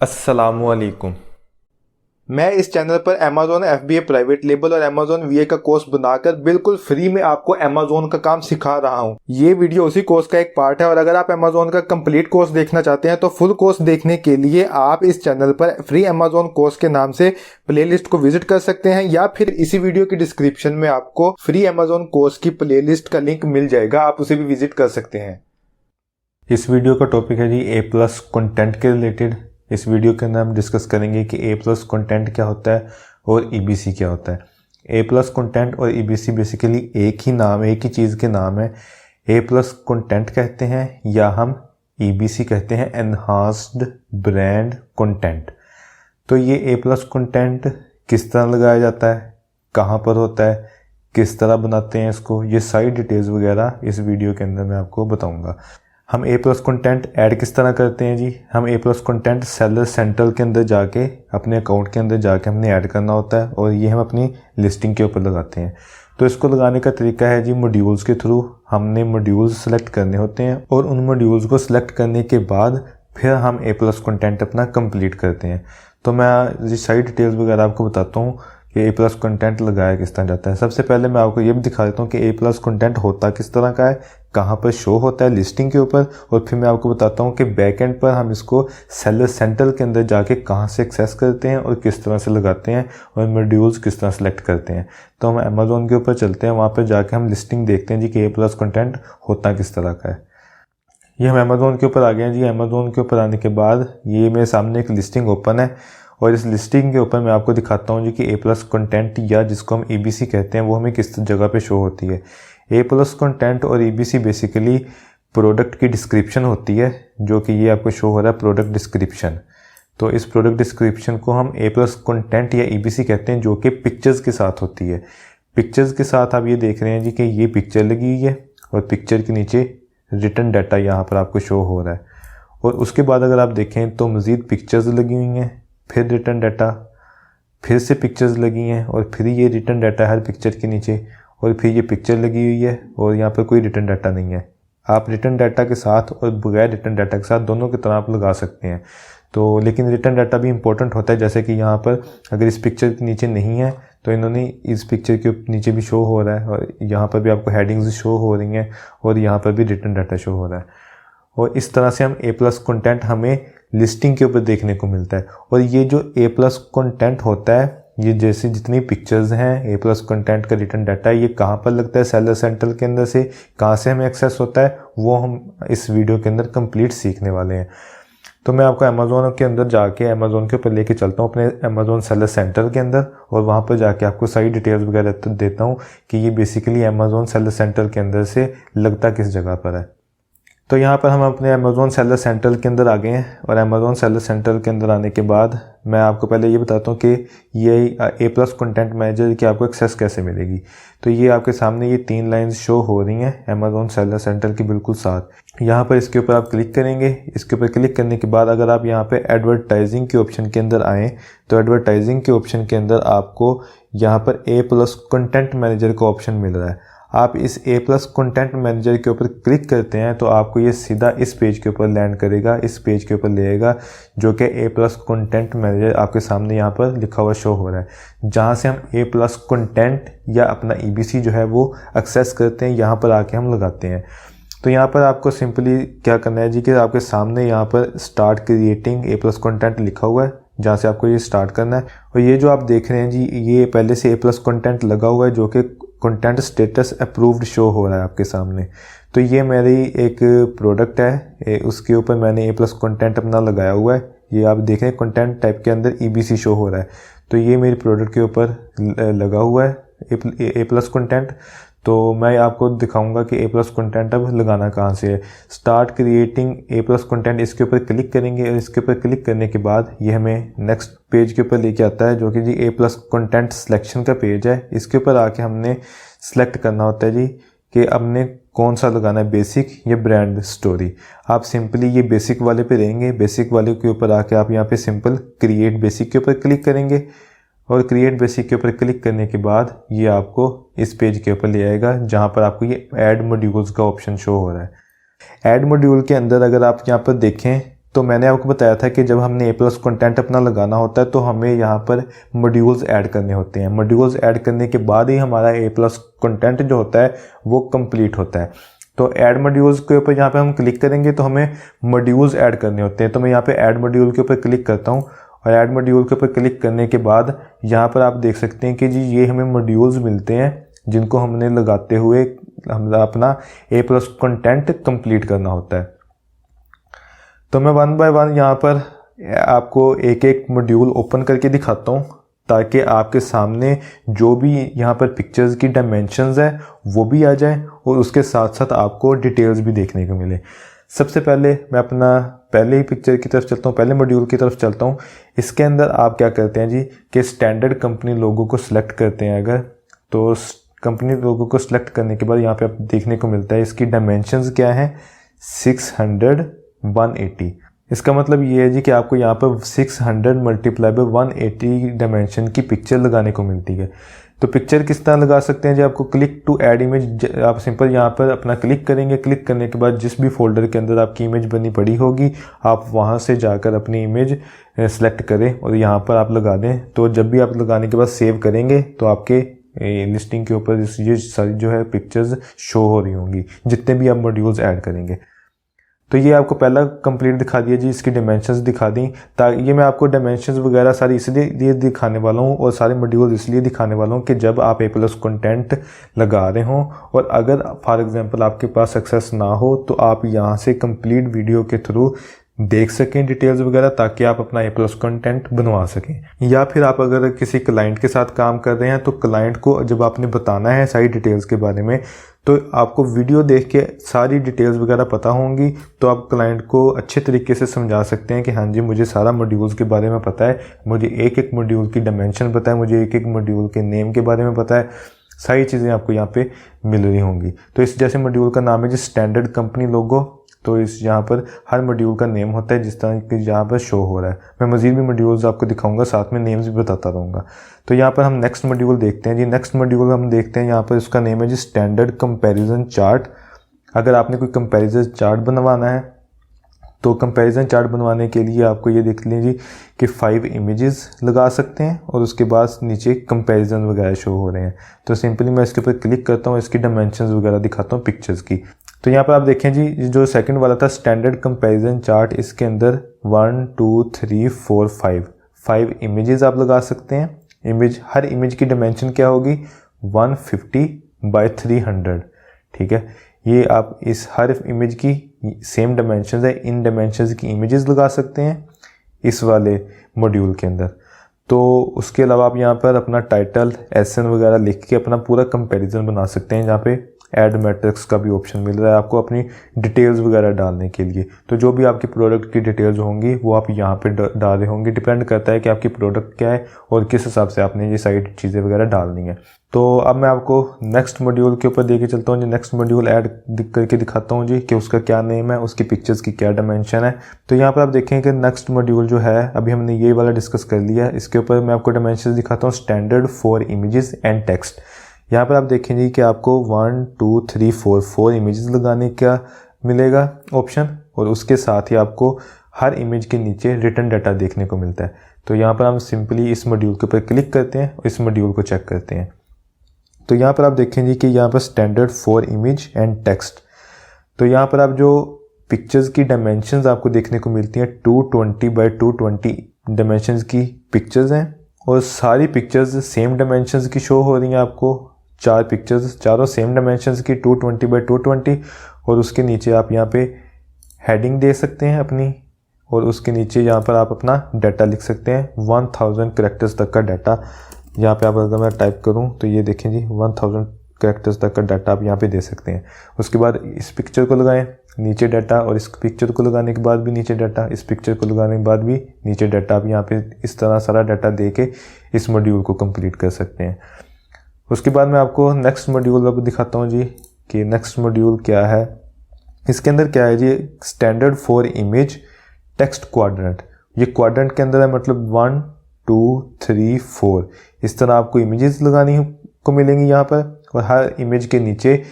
अस्सलामुअलैकुम। मैं इस चैनल पर Amazon FBA प्राइवेट लेबल और Amazon VA का कोर्स बनाकर बिल्कुल फ्री में आपको Amazon का काम सिखा रहा हूँ। ये वीडियो उसी कोर्स का एक पार्ट है और अगर आप Amazon का कंप्लीट कोर्स देखना चाहते हैं तो फुल कोर्स देखने के लिए आप इस चैनल पर फ्री Amazon कोर्स के नाम से प्लेलिस्ट को विजिट कर सकते हैं या फिर इसी वीडियो की डिस्क्रिप्शन में आपको फ्री Amazon कोर्स की प्लेलिस्ट का लिंक मिल जाएगा, आप उसे भी विजिट कर सकते हैं। इस वीडियो का टॉपिक है जी A+ कंटेंट के रिलेटेड। इस वीडियो के अंदर हम डिस्कस करेंगे कि A+ कंटेंट क्या होता है और EBC क्या होता है। A+ कंटेंट और EBC बेसिकली एक ही नाम, एक ही चीज़ के नाम है। A+ कंटेंट कहते हैं या हम EBC कहते हैं, एनहांस्ड ब्रांड कंटेंट। तो ये A+ कंटेंट किस तरह लगाया जाता है, कहाँ पर होता है, किस तरह बनाते हैं इसको, ये सारी डिटेल्स वगैरह इस वीडियो के अंदर मैं आपको बताऊँगा। हम A+ कंटेंट ऐड किस तरह करते हैं जी। हम A+ कंटेंट सेलर सेंट्रल के अंदर जाके अपने अकाउंट के अंदर जाके हमने ऐड करना होता है और ये हम अपनी लिस्टिंग के ऊपर लगाते हैं। तो इसको लगाने का तरीका है जी मॉड्यूल्स के थ्रू। हमने मॉड्यूल्स सेलेक्ट करने होते हैं और उन मॉड्यूल्स को सिलेक्ट करने के बाद फिर हम A+ कंटेंट अपना कंप्लीट करते हैं। तो मैं ये सारी डिटेल्स वगैरह आपको बताता हूँ कि A+ कंटेंट लगाया किस तरह जाता है। सबसे पहले मैं आपको ये भी दिखा देता हूँ कि A+ कंटेंट होता किस तरह का है, कहाँ पर शो होता है लिस्टिंग के ऊपर, और फिर मैं आपको बताता हूँ कि बैक एंड पर हम इसको सेलर सेंट्रल के अंदर जाके कहाँ से एक्सेस करते हैं और किस तरह से लगाते हैं और मॉड्यूल्स किस तरह सेलेक्ट करते हैं। तो हम Amazon के ऊपर चलते हैं, वहाँ पर जाके हम लिस्टिंग देखते हैं जी कि A+ कंटेंट होता किस तरह का है। ये हम Amazon के ऊपर आ गए हैं जी। Amazon के ऊपर आने के बाद ये मेरे सामने एक लिस्टिंग ओपन है और इस लिस्टिंग के ऊपर मैं आपको दिखाता हूँ जी कि A+ कंटेंट या जिसको हम EBC कहते हैं वो हमें किस जगह पे शो होती है। A+ कंटेंट और EBC बेसिकली प्रोडक्ट की डिस्क्रिप्शन होती है, जो कि ये आपको शो हो रहा है प्रोडक्ट डिस्क्रिप्शन। तो इस प्रोडक्ट डिस्क्रिप्शन को हम A+ कंटेंट या EBC कहते हैं, जो कि पिक्चर्स के साथ होती है। पिक्चर्स के साथ आप ये देख रहे हैं जी कि ये पिक्चर लगी हुई है और पिक्चर के नीचे रिटर्न डाटा यहाँ पर आपको शो हो रहा है। और उसके बाद अगर आप देखें तो मज़ीद पिक्चर्स लगी हुई हैं, फिर रिटर्न डाटा, फिर से पिक्चर्स लगी हैं और फिर ये रिटर्न डाटा हर पिक्चर के नीचे, और फिर ये पिक्चर लगी हुई है और यहाँ पर कोई रिटर्न डाटा नहीं है। आप रिटर्न डाटा के साथ और बगैर रिटर्न डाटा के साथ दोनों की तरह आप लगा सकते हैं। तो लेकिन रिटर्न डाटा भी इंपॉर्टेंट होता है, जैसे कि यहाँ पर अगर इस पिक्चर के नीचे नहीं है तो इन्होंने इस पिक्चर के नीचे भी शो हो रहा है और यहाँ पर भी आपको हेडिंग्स शो हो रही हैं और यहाँ पर भी रिटर्न डाटा शो हो रहा है। और इस तरह से हम A+ कंटेंट हमें लिस्टिंग के ऊपर देखने को मिलता है। और ये जो A+ कंटेंट होता है, ये जैसे जितनी पिक्चर्स हैं A+ कंटेंट का रिटर्न डाटा है, ये कहाँ पर लगता है सेलर सेंट्रल के अंदर से कहाँ से हमें एक्सेस होता है, वो हम इस वीडियो के अंदर कंप्लीट सीखने वाले हैं। तो मैं आपको Amazon के अंदर जाके Amazon के ऊपर लेके चलता हूँ अपने Amazon सेलर सेंटर के अंदर, और वहाँ पर जाके आपको सारी डिटेल्स वगैरह देता हूँ कि ये बेसिकली Amazon सेलर सेंटर के अंदर से लगता किस जगह पर है। तो यहाँ पर हम अपने Amazon सेलर सेंटर के अंदर आ गए हैं और Amazon सेलर सेंटर के अंदर आने के बाद मैं आपको पहले ये बताता हूँ कि ये A+ कंटेंट मैनेजर की आपको एक्सेस कैसे मिलेगी। तो ये आपके सामने ये 3 लाइंस शो हो रही हैं Amazon सेलर सेंटर की बिल्कुल साथ। यहाँ पर इसके ऊपर आप क्लिक करेंगे। इसके ऊपर क्लिक करने के बाद अगर आप यहाँ पर एडवर्टाइजिंग के ऑप्शन के अंदर आएँ तो एडवर्टाइजिंग के ऑप्शन के अंदर आपको यहाँ पर A+ कंटेंट मैनेजर का ऑप्शन मिल रहा है। आप इस A+ कंटेंट मैनेजर के ऊपर क्लिक करते हैं तो आपको ये सीधा इस पेज के ऊपर लैंड करेगा, इस पेज के ऊपर लेगा, जो कि A+ कंटेंट मैनेजर आपके सामने यहाँ पर लिखा हुआ शो हो रहा है, जहाँ से हम A+ कंटेंट या अपना EBC जो है वो एक्सेस करते हैं, यहाँ पर आके हम लगाते हैं। तो यहाँ पर आपको सिंपली क्या करना है जी कि आपके सामने यहाँ पर स्टार्ट क्रिएटिंग A+ कंटेंट लिखा हुआ है, जहाँ से आपको ये स्टार्ट करना है। और ये जो आप देख रहे हैं जी, ये पहले से A+ कंटेंट लगा हुआ है, जो कि कंटेंट स्टेटस अप्रूव्ड शो हो रहा है आपके सामने। तो ये मेरी एक प्रोडक्ट है, उसके ऊपर मैंने A+ कंटेंट अपना लगाया हुआ है। ये आप देख रहे हैं कंटेंट टाइप के अंदर EBC शो हो रहा है, तो ये मेरी प्रोडक्ट के ऊपर लगा हुआ है A+ कंटेंट। तो मैं आपको दिखाऊंगा कि A+ कंटेंट अब लगाना कहाँ से है। स्टार्ट क्रिएटिंग A+ कंटेंट, इसके ऊपर क्लिक करेंगे और इसके ऊपर क्लिक करने के बाद ये हमें नेक्स्ट पेज के ऊपर लेके आता है, जो कि जी A+ कंटेंट सिलेक्शन का पेज है। इसके ऊपर आके हमने सेलेक्ट करना होता है जी कि हमने कौन सा लगाना है, बेसिक या ब्रांड स्टोरी। आप सिंपली ये बेसिक वाले पे रहेंगे। बेसिक वाले के ऊपर आके आप यहाँ पे सिंपल क्रिएट बेसिक के ऊपर क्लिक करेंगे और क्रिएट बेसिक के ऊपर क्लिक करने के बाद ये आपको इस पेज के ऊपर ले आएगा, जहाँ पर आपको ये ऐड मॉड्यूल्स का ऑप्शन शो हो रहा है। ऐड मॉड्यूल के अंदर अगर आप यहाँ पर देखें तो मैंने आपको बताया था कि जब हमने A+ कंटेंट अपना लगाना होता है तो हमें यहाँ पर मॉड्यूल्स ऐड करने होते हैं। मॉड्यूल्स ऐड करने के बाद ही हमारा A+ कंटेंट जो होता है वो कंप्लीट होता है। तो ऐड मॉड्यूल्स के ऊपर यहाँ पे हम क्लिक करेंगे तो हमें मॉड्यूल्स ऐड करने होते हैं। तो मैं यहाँ पे ऐड मॉड्यूल के ऊपर क्लिक करता हूँ और ऐड मॉड्यूल के ऊपर क्लिक करने के बाद यहाँ पर आप देख सकते हैं कि जी ये हमें मॉड्यूल्स मिलते हैं जिनको हमने लगाते हुए हम अपना A+ कंटेंट कंप्लीट करना होता है। तो मैं 1 बाय 1 यहाँ पर आपको एक एक मॉड्यूल ओपन करके दिखाता हूँ ताकि आपके सामने जो भी यहाँ पर पिक्चर्स की डायमेंशंस है वो भी आ जाए और उसके साथ साथ आपको डिटेल्स भी देखने को मिले। सबसे पहले मैं अपना पहले ही पिक्चर की तरफ चलता हूँ, पहले मॉड्यूल की तरफ चलता हूँ। इसके अंदर आप क्या करते हैं जी कि स्टैंडर्ड कंपनी लोगो को सिलेक्ट करते हैं। अगर तो कंपनी लोगो को सिलेक्ट करने के बाद यहाँ पे आप देखने को मिलता है इसकी डायमेंशंस क्या है 600/180। इसका मतलब ये है जी कि आपको यहाँ पर 600 × 180 डायमेंशन की पिक्चर लगाने को मिलती है। तो पिक्चर किस तरह लगा सकते हैं जी, आपको क्लिक टू ऐड इमेज, आप सिंपल यहाँ पर अपना क्लिक करेंगे। क्लिक करने के बाद जिस भी फोल्डर के अंदर आपकी इमेज बनी पड़ी होगी आप वहाँ से जाकर अपनी इमेज सेलेक्ट करें और यहाँ पर आप लगा दें। तो जब भी आप लगाने के बाद सेव करेंगे तो आपके लिस्टिंग के ऊपर ये सारी जो है पिक्चर्स शो हो रही होंगी जितने भी आप मॉड्यूल्स ऐड करेंगे। तो ये आपको पहला कंप्लीट दिखा दिया जी, इसकी डायमेंशंस दिखा दी। ताकि ये मैं आपको डायमेंशंस वगैरह सारी इसलिए दिखाने वाला हूँ और सारे मॉड्यूल्स इसलिए दिखाने वाला हूँ कि जब आप A+ कंटेंट लगा रहे हों और अगर फॉर एग्जांपल आपके पास सक्सेस ना हो तो आप यहाँ से कंप्लीट वीडियो के थ्रू देख सकें डिटेल्स वगैरह ताकि आप अपना A+ कंटेंट बनवा सकें। या फिर आप अगर किसी क्लाइंट के साथ काम कर रहे हैं तो क्लाइंट को जब आपने बताना है सारी डिटेल्स के बारे में तो आपको वीडियो देख के सारी डिटेल्स वगैरह पता होंगी तो आप क्लाइंट को अच्छे तरीके से समझा सकते हैं कि हाँ जी मुझे सारा मॉड्यूल्स के बारे में पता है, मुझे एक एक मॉड्यूल की डायमेंशन पता है, मुझे एक एक मॉड्यूल के नेम के बारे में पता है, सारी चीज़ें आपको यहाँ पे मिल रही होंगी। तो इस जैसे मॉड्यूल का नाम है जी स्टैंडर्ड कंपनी लोगो, तो इस यहाँ पर हर मॉड्यूल का नेम होता है जिस तरह कि यहाँ पर शो हो रहा है। मैं मज़ीद भी मॉड्यूल्स आपको दिखाऊंगा, साथ में नेम्स भी बताता रहूँगा। तो यहाँ पर हम नेक्स्ट मॉड्यूल देखते हैं जी। नेक्स्ट मॉड्यूल हम देखते हैं यहाँ पर इसका नेम है जी स्टैंडर्ड कंपैरिजन चार्ट। अगर आपने कोई कंपैरिजन चार्ट बनवाना है तो कंपैरिजन चार्ट बनवाने के लिए आपको ये देख लीजिए कि 5 इमेजेस लगा सकते हैं और उसके बाद नीचे कंपैरिजन वगैरह शो हो रहे हैं। तो सिंपली मैं इसके ऊपर क्लिक करता हूँ, इसकी डायमेंशंस वगैरह दिखाता हूँ पिक्चर्स की। तो यहाँ पर आप देखें जी जो सेकंड वाला था स्टैंडर्ड कंपैरिजन चार्ट, इसके अंदर 1 2 3 4 5 इमेजेस आप लगा सकते हैं। हर इमेज की डायमेंशन क्या होगी 150/300। ठीक है, ये आप इस हर इमेज की सेम डायमेंशंस है, इन डायमेंशंस की इमेजेस लगा सकते हैं इस वाले मॉड्यूल के अंदर। तो उसके अलावा आप यहाँ पर अपना टाइटल SN वगैरह लिख के अपना पूरा कंपैरिजन बना सकते हैं। यहाँ पे ऐड मैट्रिक्स का भी ऑप्शन मिल रहा है आपको अपनी डिटेल्स वगैरह डालने के लिए। तो जो भी आपकी प्रोडक्ट की डिटेल्स होंगी वो आप यहाँ पे डाल रहे होंगे, डिपेंड करता है कि आपकी प्रोडक्ट क्या है और किस हिसाब से आपने ये सारी चीज़ें वगैरह डालनी है। तो अब मैं आपको नेक्स्ट मॉड्यूल के ऊपर देके चलता हूँ जी। नेक्स्ट मॉड्यूल ऐड करके दिखाता हूँ जी कि उसका क्या नेम है, उसकी पिक्चर्स की क्या डायमेंशन है। तो यहाँ पर आप देखें कि नेक्स्ट मॉड्यूल जो है अभी हमने ये वाला डिस्कस कर लिया है, इसके ऊपर मैं आपको डायमेंशन दिखाता हूँ standard for images and text. यहाँ पर आप देखेंगे कि आपको 1 2 3 4 इमेजेस लगाने का मिलेगा ऑप्शन और उसके साथ ही आपको हर इमेज के नीचे रिटर्न डाटा देखने को मिलता है। तो यहाँ पर हम सिंपली इस मॉड्यूल के ऊपर क्लिक करते हैं और इस मॉड्यूल को चेक करते हैं। तो यहाँ पर आप देखेंगे कि यहाँ पर standard for image and text. तो यहाँ पर आप जो पिक्चर्स की डायमेंशंस आपको देखने को मिलती हैं 220/220 डायमेंशंस की पिक्चर्स हैं और सारी पिक्चर्स सेम डायमेंशंस की शो हो रही हैं आपको। 4 पिक्चर्स चारों सेम डायमेंशंस की 220/220 और उसके नीचे आप यहाँ पे हेडिंग दे सकते हैं अपनी और उसके नीचे यहाँ पर आप अपना डाटा लिख सकते हैं 1000 कैरेक्टर्स तक का डाटा। यहाँ पे आप अगर मैं टाइप करूँ तो ये देखें जी 1000 कैरेक्टर्स तक का डाटा आप यहाँ पे दे सकते हैं। उसके बाद इस पिक्चर को लगाएं नीचे डाटा और इस पिक्चर को लगाने के बाद भी नीचे डाटा, इस पिक्चर को लगाने के बाद भी नीचे डाटा। आप यहाँ पे इस तरह सारा डाटा दे के इस मॉड्यूल को कंप्लीट कर सकते हैं। उसके बाद मैं आपको नेक्स्ट मॉड्यूल अब दिखाता हूँ जी कि नेक्स्ट मॉड्यूल क्या है। इसके अंदर क्या है जी standard for image text quadrant. ये क्वाड्रेंट के अंदर है मतलब 1 2 3 4 इस तरह आपको इमेजेस लगानी को मिलेंगी यहाँ पर और हर इमेज के नीचे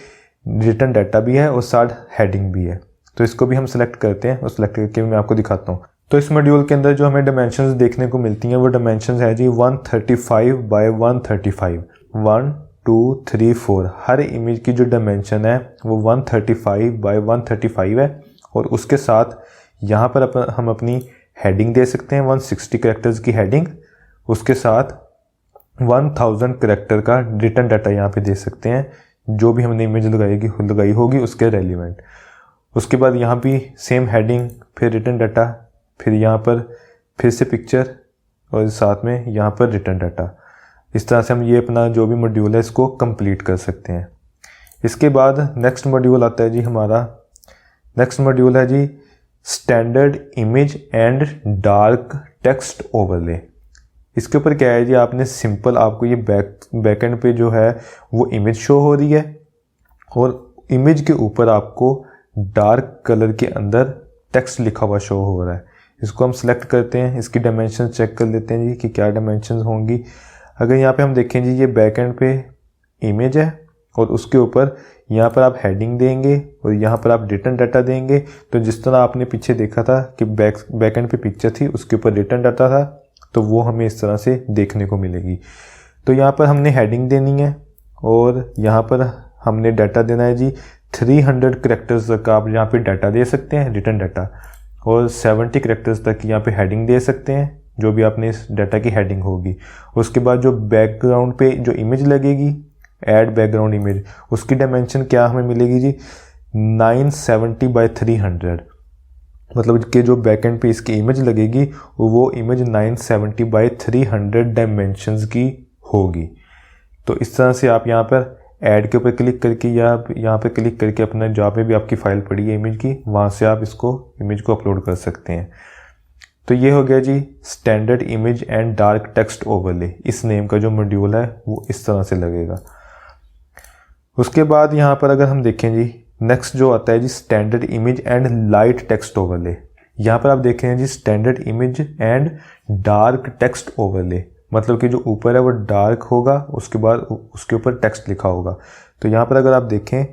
रिटर्न डाटा भी है और साथ हेडिंग भी है। तो इसको भी हम सिलेक्ट करते हैं और सिलेक्ट करके मैं आपको दिखाता हूँ। तो इस मॉड्यूल के अंदर जो हमें डायमेंशंस देखने को मिलती हैं वो डायमेंशंस है जी 135 बाय 135, 1 2 3 4। हर इमेज की जो डायमेंशन है वो 135 बाय 135 है। और उसके साथ यहाँ पर हम अपनी हेडिंग दे सकते हैं 160 कैरेक्टर्स की हेडिंग, उसके साथ 1000 कैरेक्टर का रिटर्न डाटा यहाँ पे दे सकते हैं, जो भी हमने इमेज लगाई होगी उसके रेलिवेंट। उसके बाद यहाँ भी सेम हेडिंग, फिर रिटर्न डाटा, फिर यहाँ पर फिर से पिक्चर और साथ में यहाँ पर रिटर्न डाटा। इस तरह से हम ये अपना जो भी मॉड्यूल है इसको कंप्लीट कर सकते हैं। इसके बाद नेक्स्ट मॉड्यूल आता है जी हमारा, नेक्स्ट मॉड्यूल है जी standard image and dark text overlay. इसके ऊपर क्या है जी, आपने सिंपल आपको ये बैकएंड पे जो है वो इमेज शो हो रही है और इमेज के ऊपर आपको डार्क कलर के अंदर टेक्स्ट लिखा हुआ शो हो रहा है। इसको हम सिलेक्ट करते हैं, इसकी डायमेंशन चेक कर लेते हैं जी कि क्या डायमेंशन होंगी। अगर यहाँ पे हम देखें जी ये बैकएंड पे इमेज है और उसके ऊपर यहाँ पर आप हेडिंग देंगे और यहाँ पर आप रिटर्न डाटा देंगे। तो जिस तरह आपने पीछे देखा था कि बैकएंड पे पिक्चर थी उसके ऊपर रिटर्न डाटा था, तो वो हमें इस तरह से देखने को मिलेगी। तो यहाँ पर हमने हेडिंग देनी है और यहाँ पर हमने डाटा देना है जी 300 कैरेक्टर्स तक आप यहाँ पे डाटा दे सकते हैं रिटर्न डाटा, और 70 कैरेक्टर्स तक यहाँ पे हेडिंग दे सकते हैं जो भी आपने इस डाटा की हेडिंग होगी। उसके बाद जो बैकग्राउंड पे जो इमेज लगेगी, ऐड बैकग्राउंड इमेज, उसकी डायमेंशन क्या हमें मिलेगी जी 970 बाय 300। मतलब कि जो बैकएंड पे इसकी इमेज लगेगी वो इमेज 970 बाय 300 डायमेंशंस की होगी। तो इस तरह से आप यहाँ पर ऐड के ऊपर क्लिक करके या यहाँ पर क्लिक करके अपना जहाँ पे भी आपकी फ़ाइल पड़ी है इमेज की, वहाँ से आप इसको इमेज को अपलोड कर सकते हैं। तो ये हो गया जी standard image and dark text overlay. इस नेम का जो मॉड्यूल है वो इस तरह से लगेगा। उसके बाद यहाँ पर अगर हम देखें जी नेक्स्ट जो आता है जी standard image and light text overlay. यहाँ पर आप देख रहे हैं जी standard image and dark text overlay, मतलब कि जो ऊपर है वो डार्क होगा, उसके बाद उसके ऊपर टेक्स्ट लिखा होगा। तो यहाँ पर अगर आप देखें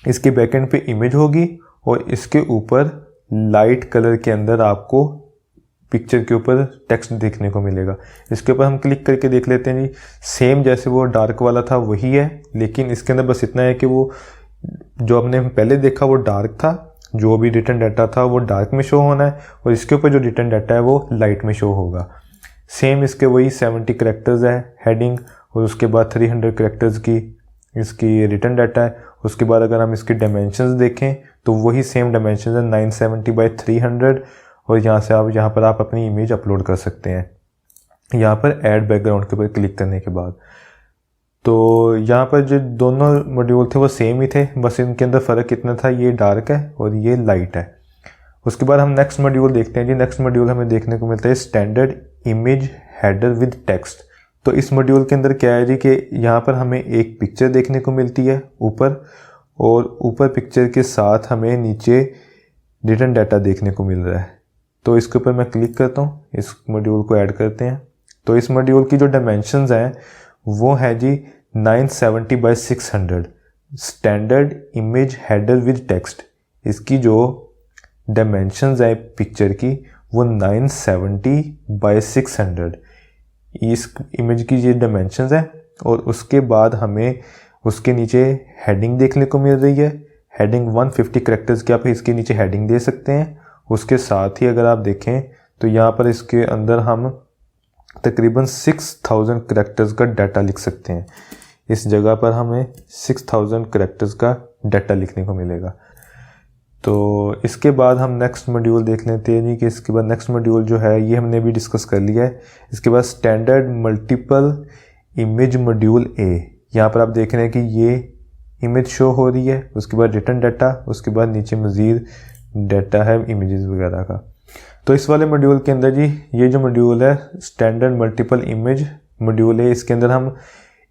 इसके बैकएंड पे इमेज होगी और इसके ऊपर लाइट कलर के अंदर आपको पिक्चर के ऊपर टेक्स्ट देखने को मिलेगा। इसके ऊपर हम क्लिक करके देख लेते हैं जी, सेम जैसे वो डार्क वाला था वही है, लेकिन इसके अंदर बस इतना है कि वो जो हमने पहले देखा वो डार्क था, जो भी रिटर्न डाटा था वो डार्क में शो होना है और इसके ऊपर जो रिटर्न डाटा है वो लाइट में शो होगा। सेम इसके वही 70 कैरेक्टर्स है हेडिंग और उसके बाद 300 कैरेक्टर्स की इसकी रिटर्न डाटा है। उसके बाद अगर हम इसकी डायमेंशंस देखें तो वही सेम डायमेंशंस है 970 बाय 300 और यहाँ पर आप अपनी इमेज अपलोड कर सकते हैं यहाँ पर ऐड बैकग्राउंड के ऊपर क्लिक करने के बाद। तो यहाँ पर जो दोनों मॉड्यूल थे वो सेम ही थे, बस इनके अंदर फ़र्क इतना था, ये डार्क है और ये लाइट है। उसके बाद हम नेक्स्ट मॉड्यूल देखते हैं जी। नेक्स्ट मॉड्यूल हमें देखने को मिलता है standard image header with text. तो इस मॉड्यूल के अंदर क्या है जी कि यहाँ पर हमें एक पिक्चर देखने को मिलती है ऊपर, और ऊपर पिक्चर के साथ हमें नीचे रिटर्न डाटा देखने को मिल रहा है। तो इसके ऊपर मैं क्लिक करता हूँ, इस मॉड्यूल को ऐड करते हैं। तो इस मॉड्यूल की जो डायमेंशंस हैं वो है जी 970 by 600 standard image header with text. इसकी जो डायमेंशंस है पिक्चर की वो 970 बाय 600 इस इमेज की ये डायमेंशंस है। और उसके बाद हमें उसके नीचे हेडिंग देखने को मिल रही है, हेडिंग 150 कैरेक्टर्स की आप इसके नीचे हेडिंग दे सकते हैं। उसके साथ ही अगर आप देखें तो यहाँ पर इसके अंदर हम तकरीबन 6000 कैरेक्टर्स का डाटा लिख सकते हैं। इस जगह पर हमें 6000 कैरेक्टर्स का डाटा लिखने को मिलेगा। तो इसके बाद हम नेक्स्ट मॉड्यूल देख लेते हैं जी कि इसके बाद नेक्स्ट मॉड्यूल जो है ये हमने भी डिस्कस कर लिया है। इसके बाद standard multiple image module A. यहाँ पर आप देख रहे हैं कि ये इमेज शो हो रही है, उसके बाद रिटर्न डाटा, उसके बाद नीचे मज़ीद डाटा है इमेजेस वगैरह का। तो इस वाले मॉड्यूल के अंदर जी ये जो मॉड्यूल है स्टैंडर्ड मल्टीपल इमेज मॉड्यूल है, इसके अंदर हम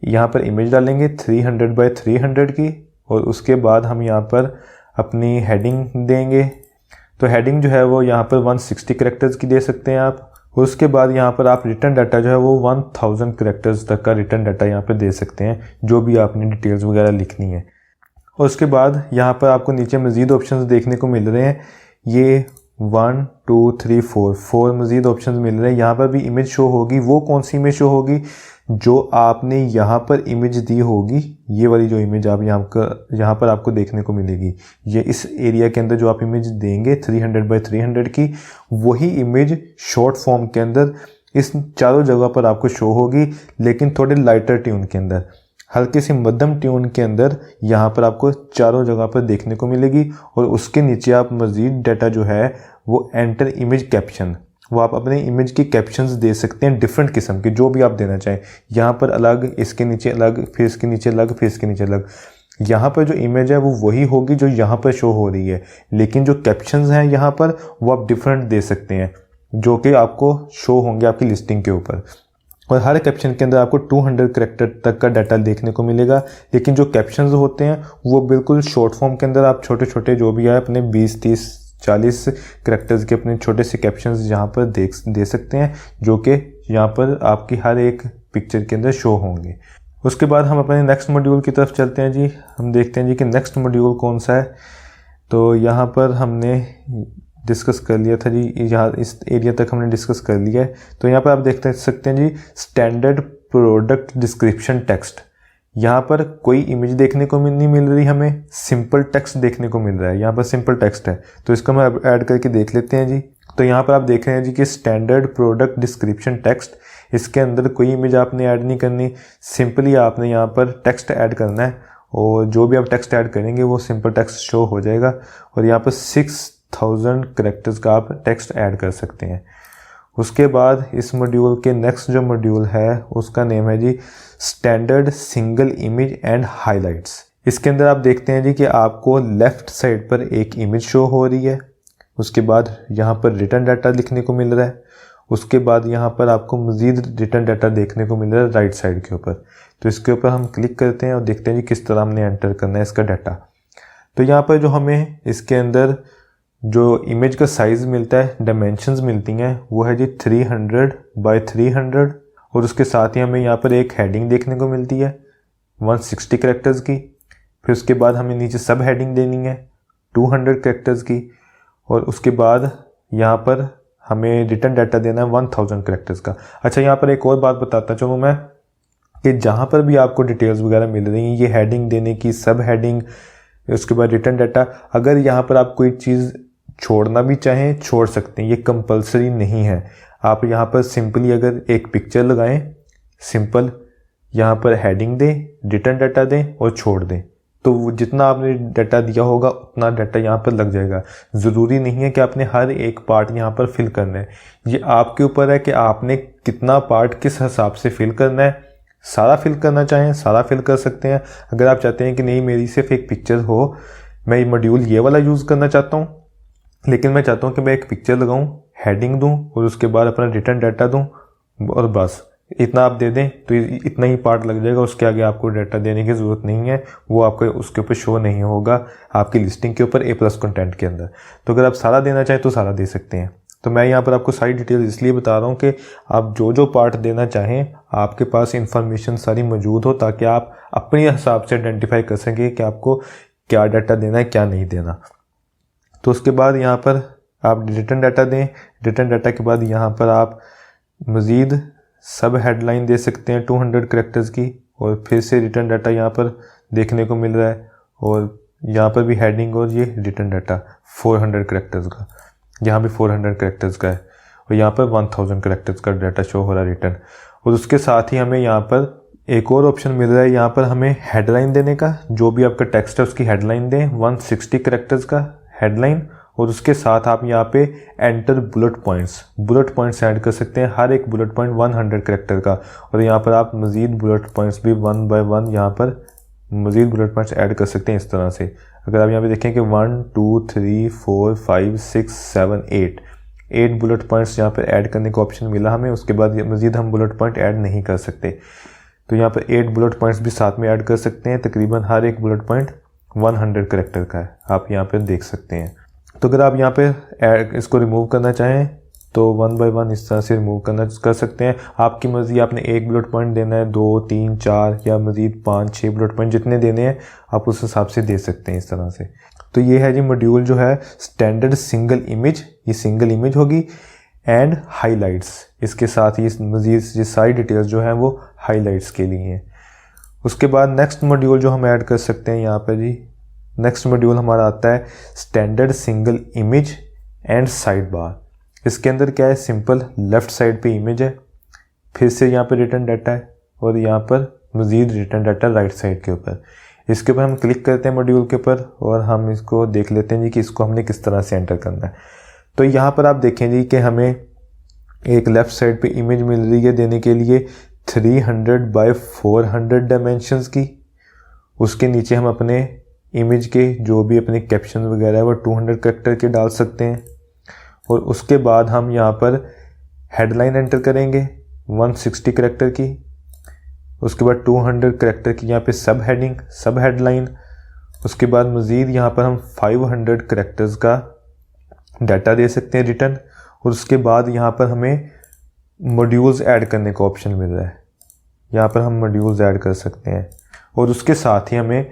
यहाँ पर इमेज डालेंगे 300 बाय 300 की, और उसके बाद हम यहाँ पर अपनी हेडिंग देंगे। तो हेडिंग जो है वो यहाँ पर 160 कैरेक्टर्स की दे सकते हैं आप। उसके बाद यहाँ पर आप रिटर्न डाटा जो है वो 1000 कैरेक्टर्स तक का रिटर्न डाटा यहाँ पर दे सकते हैं, जो भी आपने डिटेल्स वगैरह लिखनी है। और उसके बाद यहाँ पर आपको नीचे मज़ीद ऑप्शंस देखने को मिल रहे हैं। ये 1 2 3 4 मज़ीद ऑप्शंस मिल रहे हैं। यहाँ पर भी इमेज शो होगी। वो कौन सी इमेज शो होगी? जो आपने यहाँ पर इमेज दी होगी, ये वाली जो इमेज आप यहाँ पर आपको देखने को मिलेगी, ये इस एरिया के अंदर जो आप इमेज देंगे 300 बाई 300 की, वही इमेज शॉर्ट फॉर्म के अंदर इस चारों जगह पर आपको शो होगी, लेकिन थोड़े लाइटर ट्यून के अंदर, हल्के से मध्यम ट्यून के अंदर यहाँ पर आपको चारों जगह पर देखने को मिलेगी। और उसके नीचे आप मज़ीद डाटा जो है वो एंटर इमेज कैप्शन, वो आप अपने इमेज की कैप्शंस दे सकते हैं डिफरेंट किस्म के, जो भी आप देना चाहें। यहाँ पर अलग, इसके नीचे अलग, फिर इसके नीचे अलग, फिर इसके नीचे अलग। यहाँ पर जो इमेज है वो वही होगी जो यहाँ पर शो हो रही है, लेकिन जो कैप्शंस हैं यहाँ पर वो आप डिफरेंट दे सकते हैं, जो कि आपको शो होंगे आपकी लिस्टिंग के ऊपर। और हर कैप्शन के अंदर आपको 200 कैरेक्टर तक का डाटा देखने को मिलेगा, लेकिन जो कैप्शंस होते हैं वो बिल्कुल शॉर्ट फॉर्म के अंदर आप छोटे छोटे जो भी है अपने 20 30 40 कैरेक्टर्स के अपने छोटे से कैप्शंस यहाँ पर दे सकते हैं, जो कि यहाँ पर आपकी हर एक पिक्चर के अंदर शो होंगे। उसके बाद हम अपने नेक्स्ट मॉड्यूल की तरफ चलते हैं जी। हम देखते हैं जी कि नेक्स्ट मॉड्यूल कौन सा है। तो यहाँ पर हमने डिस्कस कर लिया था जी, यहाँ इस एरिया तक हमने डिस्कस कर लिया है। तो यहाँ पर आप देख सकते हैं जी स्टैंडर्ड प्रोडक्ट डिस्क्रिप्शन टेक्स्ट। यहाँ पर कोई इमेज देखने को नहीं मिल रही, हमें सिंपल टेक्स्ट देखने को मिल रहा है। यहाँ पर सिंपल टेक्स्ट है, तो इसको हम ऐड करके देख लेते हैं जी। तो यहाँ पर आप देख रहे हैं जी कि स्टैंडर्ड प्रोडक्ट डिस्क्रिप्शन टेक्स्ट, इसके अंदर कोई इमेज आपने ऐड नहीं करनी, सिंपली आपने यहाँ पर टेक्स्ट ऐड करना है, और जो भी आप टेक्स्ट ऐड करेंगे वो सिंपल टेक्स्ट शो हो जाएगा। और यहाँ पर 6000 कैरेक्टर्स का आप टेक्स्ट ऐड कर सकते हैं। उसके बाद इस मॉड्यूल के नेक्स्ट जो मॉड्यूल है उसका नेम है जी standard single image and highlights. इसके अंदर आप देखते हैं जी कि आपको लेफ्ट साइड पर एक इमेज शो हो रही है, उसके बाद यहाँ पर रिटर्न डाटा लिखने को मिल रहा है, उसके बाद यहाँ पर आपको मज़ीद रिटर्न डाटा देखने को मिल रहा है राइट साइड के ऊपर। तो इसके ऊपर हम क्लिक करते हैं और देखते हैं जी किस तरह हमने एंटर करना है इसका डाटा। तो यहाँ पर जो हमें इसके अंदर जो इमेज का साइज़ मिलता है, डायमेंशंस मिलती हैं, वो है जी 300 बाई 300। और उसके साथ ही हमें यहाँ पर एक हेडिंग देखने को मिलती है 160 कैरेक्टर्स की। फिर उसके बाद हमें नीचे सब हेडिंग देनी है 200 कैरेक्टर्स की। और उसके बाद यहाँ पर हमें रिटर्न डाटा देना है 1000 कैरेक्टर्स का। अच्छा, यहाँ पर एक और बात बताता चलूँ मैं कि जहाँ पर भी आपको डिटेल्स वगैरह मिल रही हैं, ये हेडिंग देने की, सब हेडिंग, उसके बाद रिटर्न डाटा, अगर यहाँ पर आप कोई चीज़ छोड़ना भी चाहें छोड़ सकते हैं, ये कंपलसरी नहीं है। आप यहाँ पर सिंपली अगर एक पिक्चर लगाएं, सिंपल यहाँ पर हेडिंग दें, रिटर्न डाटा दें और छोड़ दें, तो जितना आपने डाटा दिया होगा उतना डाटा यहाँ पर लग जाएगा। ज़रूरी नहीं है कि आपने हर एक पार्ट यहाँ पर फिल करना है, ये आपके ऊपर है कि आपने कितना पार्ट किस हिसाब से फिल करना है। सारा फिल करना चाहें सारा फिल कर सकते हैं। अगर आप चाहते हैं कि नहीं मेरी सिर्फ एक पिक्चर हो, मैं मॉड्यूल ये वाला यूज़ करना चाहता हूँ, लेकिन मैं चाहता हूँ कि मैं एक पिक्चर लगाऊँ, हेडिंग दूँ और उसके बाद अपना रिटर्न डाटा दूँ और बस इतना आप दे दें, तो इतना ही पार्ट लग जाएगा। उसके आगे आपको डाटा देने की ज़रूरत नहीं है, वो आपको उसके ऊपर शो नहीं होगा आपकी लिस्टिंग के ऊपर A+ कंटेंट के अंदर। तो अगर आप सारा देना चाहें तो सारा दे सकते हैं। तो मैं यहाँ पर आपको सारी डिटेल इसलिए बता रहा हूँ कि आप जो जो पार्ट देना चाहें आपके पास इंफॉर्मेशन सारी मौजूद हो, ताकि आप अपने हिसाब से आइडेंटिफाई कर सकें कि आपको क्या डाटा देना है क्या नहीं देना। तो उसके बाद यहाँ पर आप रिटर्न डाटा दें, रिटर्न डाटा के बाद यहाँ पर आप मज़ीद सब हेडलाइन दे सकते हैं 200 कैरेक्टर्स की, और फिर से रिटर्न डाटा यहाँ पर देखने को मिल रहा है, और यहाँ पर भी हेडिंग और ये रिटर्न डाटा 400 कैरेक्टर्स का, यहाँ भी 400 कैरेक्टर्स का है, और यहाँ पर 1000 कैरेक्टर्स का डाटा शो हो रहा है रिटर्न। और उसके साथ ही हमें यहाँ पर एक और ऑप्शन मिल रहा है, यहाँ पर हमें हेडलाइन देने का, जो भी आपका टेक्स्ट है उसकी हेडलाइन दें 160 कैरेक्टर्स का हेडलाइन, और उसके साथ आप यहाँ पे एंटर बुलेट पॉइंट्स ऐड कर सकते हैं, हर एक बुलेट पॉइंट 100 कैरेक्टर का। और यहाँ पर आप मज़ीद बुलेट पॉइंट्स भी 1 बाय 1 यहाँ पर मज़ीद बुलेट पॉइंट्स ऐड कर सकते हैं इस तरह से। अगर आप यहाँ पे देखें कि 1 2 3 4 5 6 7 8 बुलेट पॉइंट्स यहाँ पर ऐड करने का ऑप्शन मिला हमें। उसके बाद मज़ीद हम बुलेट पॉइंट ऐड नहीं कर सकते, तो यहाँ पर 8 बुलेट पॉइंट्स भी साथ में ऐड कर सकते हैं। तकरीबन हर एक बुलेट पॉइंट 100 कैरेक्टर का है, आप यहाँ पर देख सकते हैं। तो अगर आप यहाँ पे इसको रिमूव करना चाहें तो 1 बाय 1 इस तरह से रिमूव कर सकते हैं। आपकी मर्ज़ी, आपने 1 बुलेट पॉइंट देना है, 2, 3, 4 या मज़ीद 5, 6 बुलेट पॉइंट जितने देने हैं आप उस हिसाब से दे सकते हैं इस तरह से। तो ये है जी मॉड्यूल जो है स्टैंडर्ड सिंगल इमेज, ये सिंगल इमेज होगी एंड हाईलाइट्स, इसके साथ ही मज़ीद ये सारी डिटेल्स जो हैं वो हाईलाइट्स के लिए हैं। उसके बाद नेक्स्ट मॉड्यूल जो हम ऐड कर सकते हैं यहाँ पर जी, नेक्स्ट मॉड्यूल हमारा आता है standard single image and side bar. इसके अंदर क्या है, सिंपल लेफ़्ट साइड पे इमेज है, फिर से यहाँ पर रिटर्न डाटा है और यहाँ पर मज़ीद रिटर्न डाटा राइट साइड के ऊपर। इसके ऊपर हम क्लिक करते हैं मॉड्यूल के ऊपर और हम इसको देख लेते हैं जी कि इसको हमने किस तरह से एंटर करना है। तो यहाँ पर आप देखें जी कि हमें एक लेफ़्ट साइड पे इमेज मिल रही है देने के लिए 300 बाय 400 डायमेंशंस की। उसके नीचे हम अपने इमेज के जो भी अपने कैप्शन वगैरह है वो 200 कैरेक्टर के डाल सकते हैं। और उसके बाद हम यहाँ पर हेडलाइन एंटर करेंगे 160 कैरेक्टर की। उसके बाद 200 कैरेक्टर की यहाँ पे सब हेडिंग, सब हेडलाइन। उसके बाद मज़ीद यहाँ पर हम 500 कैरेक्टर्स का डाटा दे सकते हैं रिटर्न। और उसके बाद यहाँ पर हमें मॉड्यूल्स ऐड करने का ऑप्शन मिल रहा है, यहाँ पर हम मॉड्यूल्स ऐड कर सकते हैं। और उसके साथ ही हमें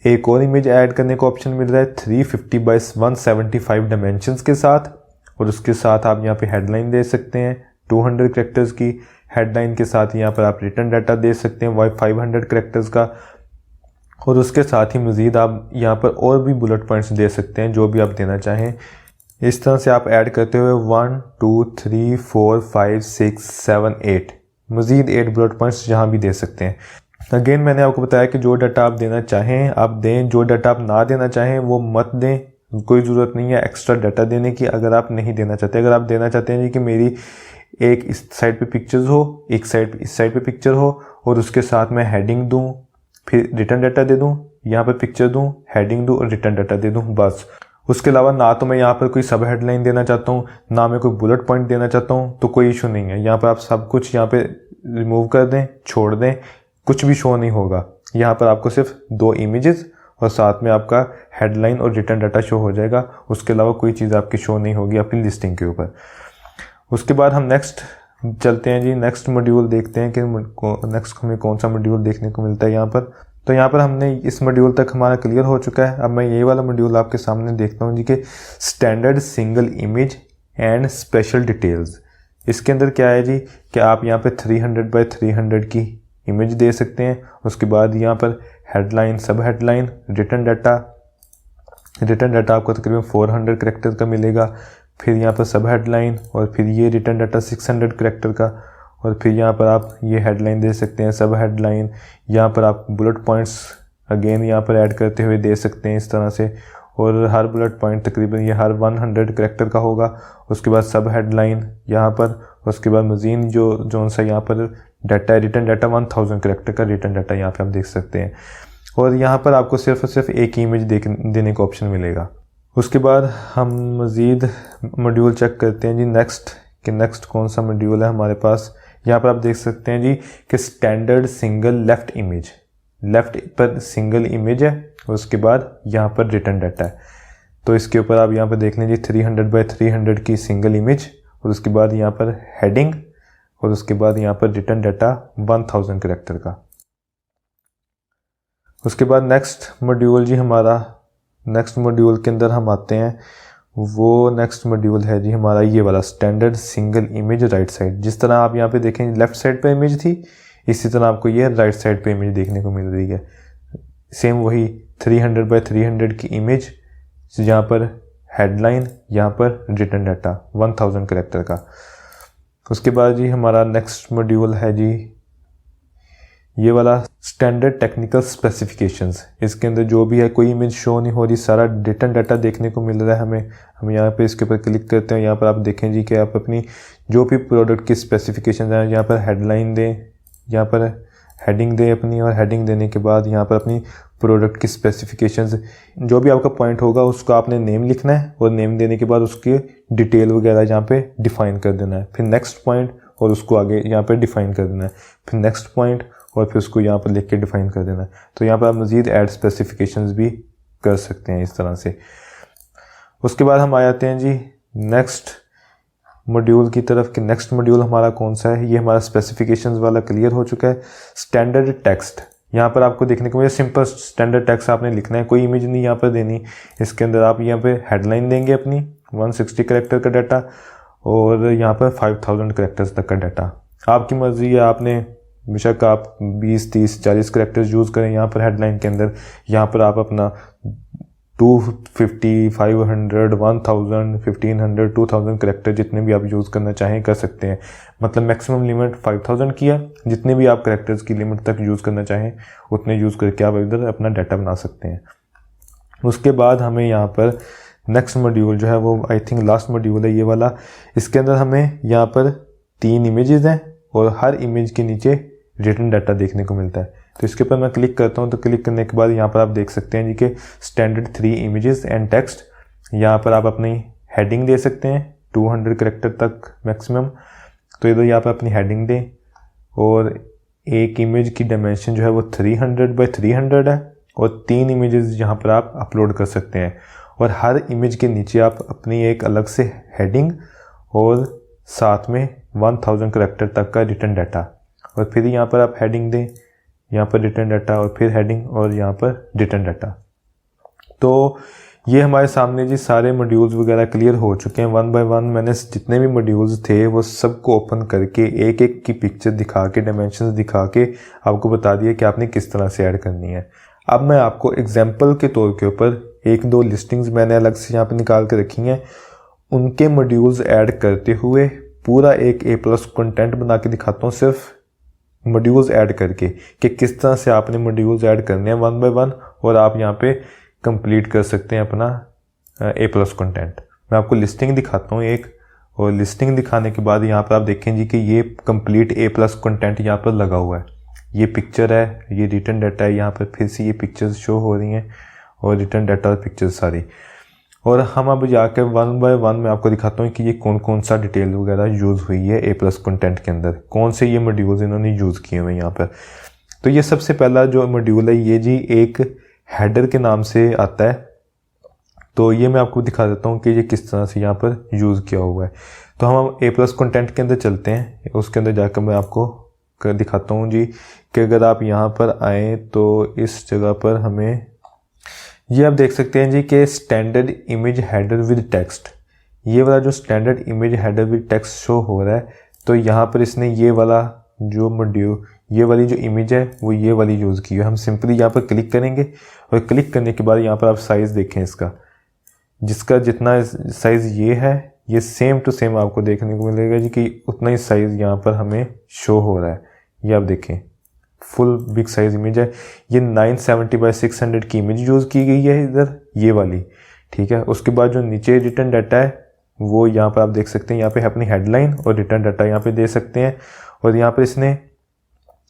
एक और इमेज ऐड करने का ऑप्शन मिल रहा है 350 बाय 175 डायमेंशंस के साथ। और उसके साथ आप यहाँ पे हेडलाइन दे सकते हैं 200 कैरेक्टर्स की। हेडलाइन के साथ यहाँ पर आप रिटर्न डाटा दे सकते हैं 500 कैरेक्टर्स का। और उसके साथ ही मज़ीद आप यहाँ पर और भी बुलेट पॉइंट्स दे सकते हैं जो भी आप देना चाहें। इस तरह से आप ऐड करते हुए 1, 2, 3, 4, 5, 6, 7, 8 मज़ीद 8 बुलेट पॉइंट्स यहाँ भी दे सकते हैं। अगेन मैंने आपको बताया कि जो डाटा आप देना चाहें आप दें, जो डाटा आप ना देना चाहें वो मत दें। कोई ज़रूरत नहीं है एक्स्ट्रा डाटा देने की अगर आप नहीं देना चाहते। अगर आप देना चाहते हैं कि मेरी एक इस साइड पे पिक्चर्स हो, एक साइड इस साइड पे पिक्चर हो और उसके साथ मैं हेडिंग दूं, फिर रिटर्न डाटा दे दूं, यहाँ पे पिक्चर दूं, हेडिंग दूं और रिटर्न डाटा दे दूं, बस। उसके अलावा ना तो मैं यहाँ पर कोई सब हेडलाइन देना चाहता हूँ, ना मैं कोई बुलेट पॉइंट देना चाहता हूँ, तो कोई इशू नहीं है। यहाँ पर आप सब कुछ यहाँ पे रिमूव कर दें, छोड़ दें, कुछ भी शो नहीं होगा। यहाँ पर आपको सिर्फ 2 इमेजेस और साथ में आपका हेडलाइन और रिटर्न डाटा शो हो जाएगा। उसके अलावा कोई चीज़ आपकी शो नहीं होगी अपनी लिस्टिंग के ऊपर। उसके बाद हम नेक्स्ट चलते हैं जी, नेक्स्ट मॉड्यूल देखते हैं कि नेक्स्ट हमें कौन सा मॉड्यूल देखने को मिलता है यहाँ पर। तो यहाँ पर हमने इस मॉड्यूल तक हमारा क्लियर हो चुका है। अब मैं ये वाला मॉड्यूल आपके सामने देखता हूँ जी कि standard single image and special details. इसके अंदर क्या है जी कि आप यहाँ पे 300 बाय 300 की इमेज दे सकते हैं। उसके बाद यहाँ पर हेडलाइन, सब हेडलाइन, रिटर्न डाटा आपको तकरीबन 400 कैरेक्टर का मिलेगा। फिर यहाँ पर सब हेडलाइन और फिर ये रिटर्न डाटा 600 कैरेक्टर का। और फिर यहाँ पर आप ये हेडलाइन दे सकते हैं, सब हेडलाइन। यहाँ पर आप बुलेट पॉइंट्स अगेन यहाँ पर ऐड करते हुए दे सकते हैं इस तरह से। और हर बुलेट पॉइंट तकरीबन ये हर 100 कैरेक्टर का होगा। उसके बाद सब हेडलाइन यहाँ पर। उसके बाद मज़ीद जो सा यहाँ पर डाटा है, रिटर्न डाटा 1000 कैरेक्टर का रिटर्न डाटा यहाँ पे हम देख सकते हैं। और यहाँ पर आपको सिर्फ और सिर्फ एक ही इमेज देने का ऑप्शन मिलेगा। उसके बाद हम मज़ीद मॉड्यूल चेक करते हैं जी नेक्स्ट कौन सा मॉड्यूल है हमारे पास। यहाँ पर आप देख सकते हैं जी कि standard single left image, left पर सिंगल इमेज है और उसके बाद यहाँ पर रिटर्न डाटा है। तो इसके ऊपर आप यहाँ पर देख लें जी 300 बाय 300 की सिंगल इमेज और उसके बाद यहाँ पर हेडिंग और उसके बाद यहाँ पर रिटर्न डाटा 1000 कैरेक्टर का। उसके बाद नेक्स्ट मॉड्यूल जी हमारा, नेक्स्ट मॉड्यूल के अंदर हम आते हैं, वो नेक्स्ट मॉड्यूल है जी हमारा ये वाला standard single image right side. जिस तरह आप यहाँ पे देखें लेफ़्ट साइड पे इमेज थी, इसी तरह आपको ये राइट साइड पे इमेज देखने को मिल रही है। सेम वही 300 बाय 300 की इमेज, यहाँ पर हेडलाइन, यहाँ पर रिटर्न डाटा 1000 कैरेक्टर का। उसके बाद जी हमारा नेक्स्ट मॉड्यूल है जी ये वाला स्टैंडर्ड टेक्निकल स्पेसिफिकेशंस। इसके अंदर जो भी है कोई इमेज शो नहीं हो रही, सारा रिटर्न डाटा देखने को मिल रहा है हमें। हम यहाँ पे इसके ऊपर क्लिक करते हैं, यहाँ पर आप देखें जी कि आप अपनी जो भी प्रोडक्ट की स्पेसिफिकेशन है यहाँ पर हेडलाइन दें, यहाँ पर हेडिंग दें अपनी, और हेडिंग देने के बाद यहाँ पर अपनी प्रोडक्ट की स्पेसिफिकेशंस, जो भी आपका पॉइंट होगा उसका आपने नेम लिखना है और नेम देने के बाद उसकी डिटेल वगैरह यहाँ पे डिफाइन कर देना है। फिर नेक्स्ट पॉइंट और उसको आगे यहाँ पे डिफाइन कर देना है, फिर नेक्स्ट पॉइंट और फिर उसको यहाँ पर लिख के डिफाइन कर देना है। तो यहाँ पर आप मज़ीद ऐड स्पेसिफिकेशंस भी कर सकते हैं इस तरह से। उसके बाद हम आ जाते हैं जी मॉड्यूल की तरफ कि नेक्स्ट मॉड्यूल हमारा कौन सा है। ये हमारा स्पेसिफिकेशंस वाला क्लियर हो चुका है। स्टैंडर्ड टेक्स्ट यहाँ पर आपको देखने को मिले, सिंपल स्टैंडर्ड टेक्स्ट आपने लिखना है, कोई इमेज नहीं यहाँ पर देनी। इसके अंदर आप यहाँ पे हेडलाइन देंगे अपनी 160 कैरेक्टर का डाटा और यहाँ पर 5000 कैरेक्टर्स तक का डाटा। आपकी मर्जी है, आपने बेशक आप 20, 30, 40 कैरेक्टर्स यूज़ करें यहाँ पर हेडलाइन के अंदर। यहाँ पर आप अपना 250, 500, 1000, 1500, 2000 कैरेक्टर जितने भी आप यूज़ करना चाहें कर सकते हैं। मतलब मैक्सिमम लिमिट 5000 किया, जितने भी आप कैरेक्टर्स की लिमिट तक यूज़ करना चाहें उतने यूज़ करके आप इधर अपना डाटा बना सकते हैं। उसके बाद हमें यहाँ पर नेक्स्ट मॉड्यूल जो है वो आई थिंक लास्ट मॉड्यूल है ये वाला। इसके अंदर हमें यहाँ पर 3 इमेजेस हैं और हर इमेज के नीचे रिटर्न डाटा देखने को मिलता है। तो इसके ऊपर मैं क्लिक करता हूँ, तो क्लिक करने के बाद यहाँ पर आप देख सकते हैं जी कि स्टैंडर्ड 3 इमेजेस एंड टेक्स्ट। यहाँ पर आप अपनी हेडिंग दे सकते हैं 200 कैरेक्टर तक मैक्सिमम। तो इधर यहाँ पर अपनी हेडिंग दें और एक इमेज की डायमेंशन जो है वो 300 बाय 300 है और 3 इमेजेस यहाँ पर आप अपलोड कर सकते हैं। और हर इमेज के नीचे आप अपनी एक अलग से हेडिंग और साथ में 1000 कैरेक्टर तक का रिटर्न डाटा, और फिर यहाँ पर आप हेडिंग दें, यहाँ पर रिटर्न डाटा और फिर हेडिंग और यहाँ पर रिटर्न डाटा। तो ये हमारे सामने जी सारे मॉड्यूल्स वगैरह क्लियर हो चुके हैं। 1 बाय 1 मैंने जितने भी मॉड्यूल्स थे वो सबको ओपन करके एक एक की पिक्चर दिखा के, डायमेंशंस दिखा के आपको बता दिया कि आपने किस तरह से ऐड करनी है। अब मैं आपको एग्जाम्पल के तौर के ऊपर 1-2 लिस्टिंग्स मैंने अलग से यहाँ पर निकाल के रखी हैं, उनके मॉड्यूल्स ऐड करते हुए पूरा एक A+ कंटेंट बना के दिखाता हूँ सिर्फ मॉड्यूल्स ऐड करके कि किस तरह से आपने मॉड्यूल्स ऐड करने हैं 1 बाय 1 और आप यहाँ पे कंप्लीट कर सकते हैं अपना A+ कंटेंट। मैं आपको लिस्टिंग दिखाता हूँ एक, और लिस्टिंग दिखाने के बाद यहाँ पर आप देखें जी कि ये कंप्लीट A+ कंटेंट यहाँ पर लगा हुआ है। ये पिक्चर है, ये रिटर्न डाटा है, यहाँ पर फिर से ये पिक्चर्स शो हो रही हैं और रिटर्न डाटा और पिक्चर्स सारी। और हम अब जाकर 1 बाय 1 में आपको दिखाता हूँ कि ये कौन कौन सा डिटेल वगैरह यूज़ हुई है A+ कंटेंट के अंदर, कौन से ये मॉड्यूल्स इन्होंने यूज़ किए हुए हैं यहाँ पर। तो ये सबसे पहला जो मॉड्यूल है ये जी एक हेडर के नाम से आता है। तो ये मैं आपको दिखा देता हूँ कि ये किस तरह से यहाँ पर यूज़ किया हुआ है। तो हम A+ कंटेंट के अंदर चलते हैं, उसके अंदर जाकर मैं आपको दिखाता हूँ जी कि अगर आप यहाँ पर आएँ तो इस जगह पर हमें ये आप देख सकते हैं जी कि standard image header with text, ये वाला जो standard image header with text show हो रहा है। तो यहाँ पर इसने ये वाला जो मॉड्यूल, ये वाली जो इमेज है वो ये वाली यूज़ की है। हम सिंपली यहाँ पर क्लिक करेंगे और क्लिक करने के बाद यहाँ पर आप साइज़ देखें इसका, जिसका जितना साइज़ ये है ये सेम टू सेम आपको देखने को मिलेगा जी कि उतना ही साइज़ यहाँ पर हमें शो हो रहा है। ये आप देखें फुल बिग साइज इमेज है। ये 970 बाय 600 की इमेज यूज़ की गई है इधर, ये वाली, ठीक है। उसके बाद जो नीचे रिटर्न डाटा है वो यहाँ पर आप देख सकते हैं, यहाँ पे अपनी हेडलाइन और रिटर्न डाटा यहाँ पे दे सकते हैं। और यहाँ पर इसने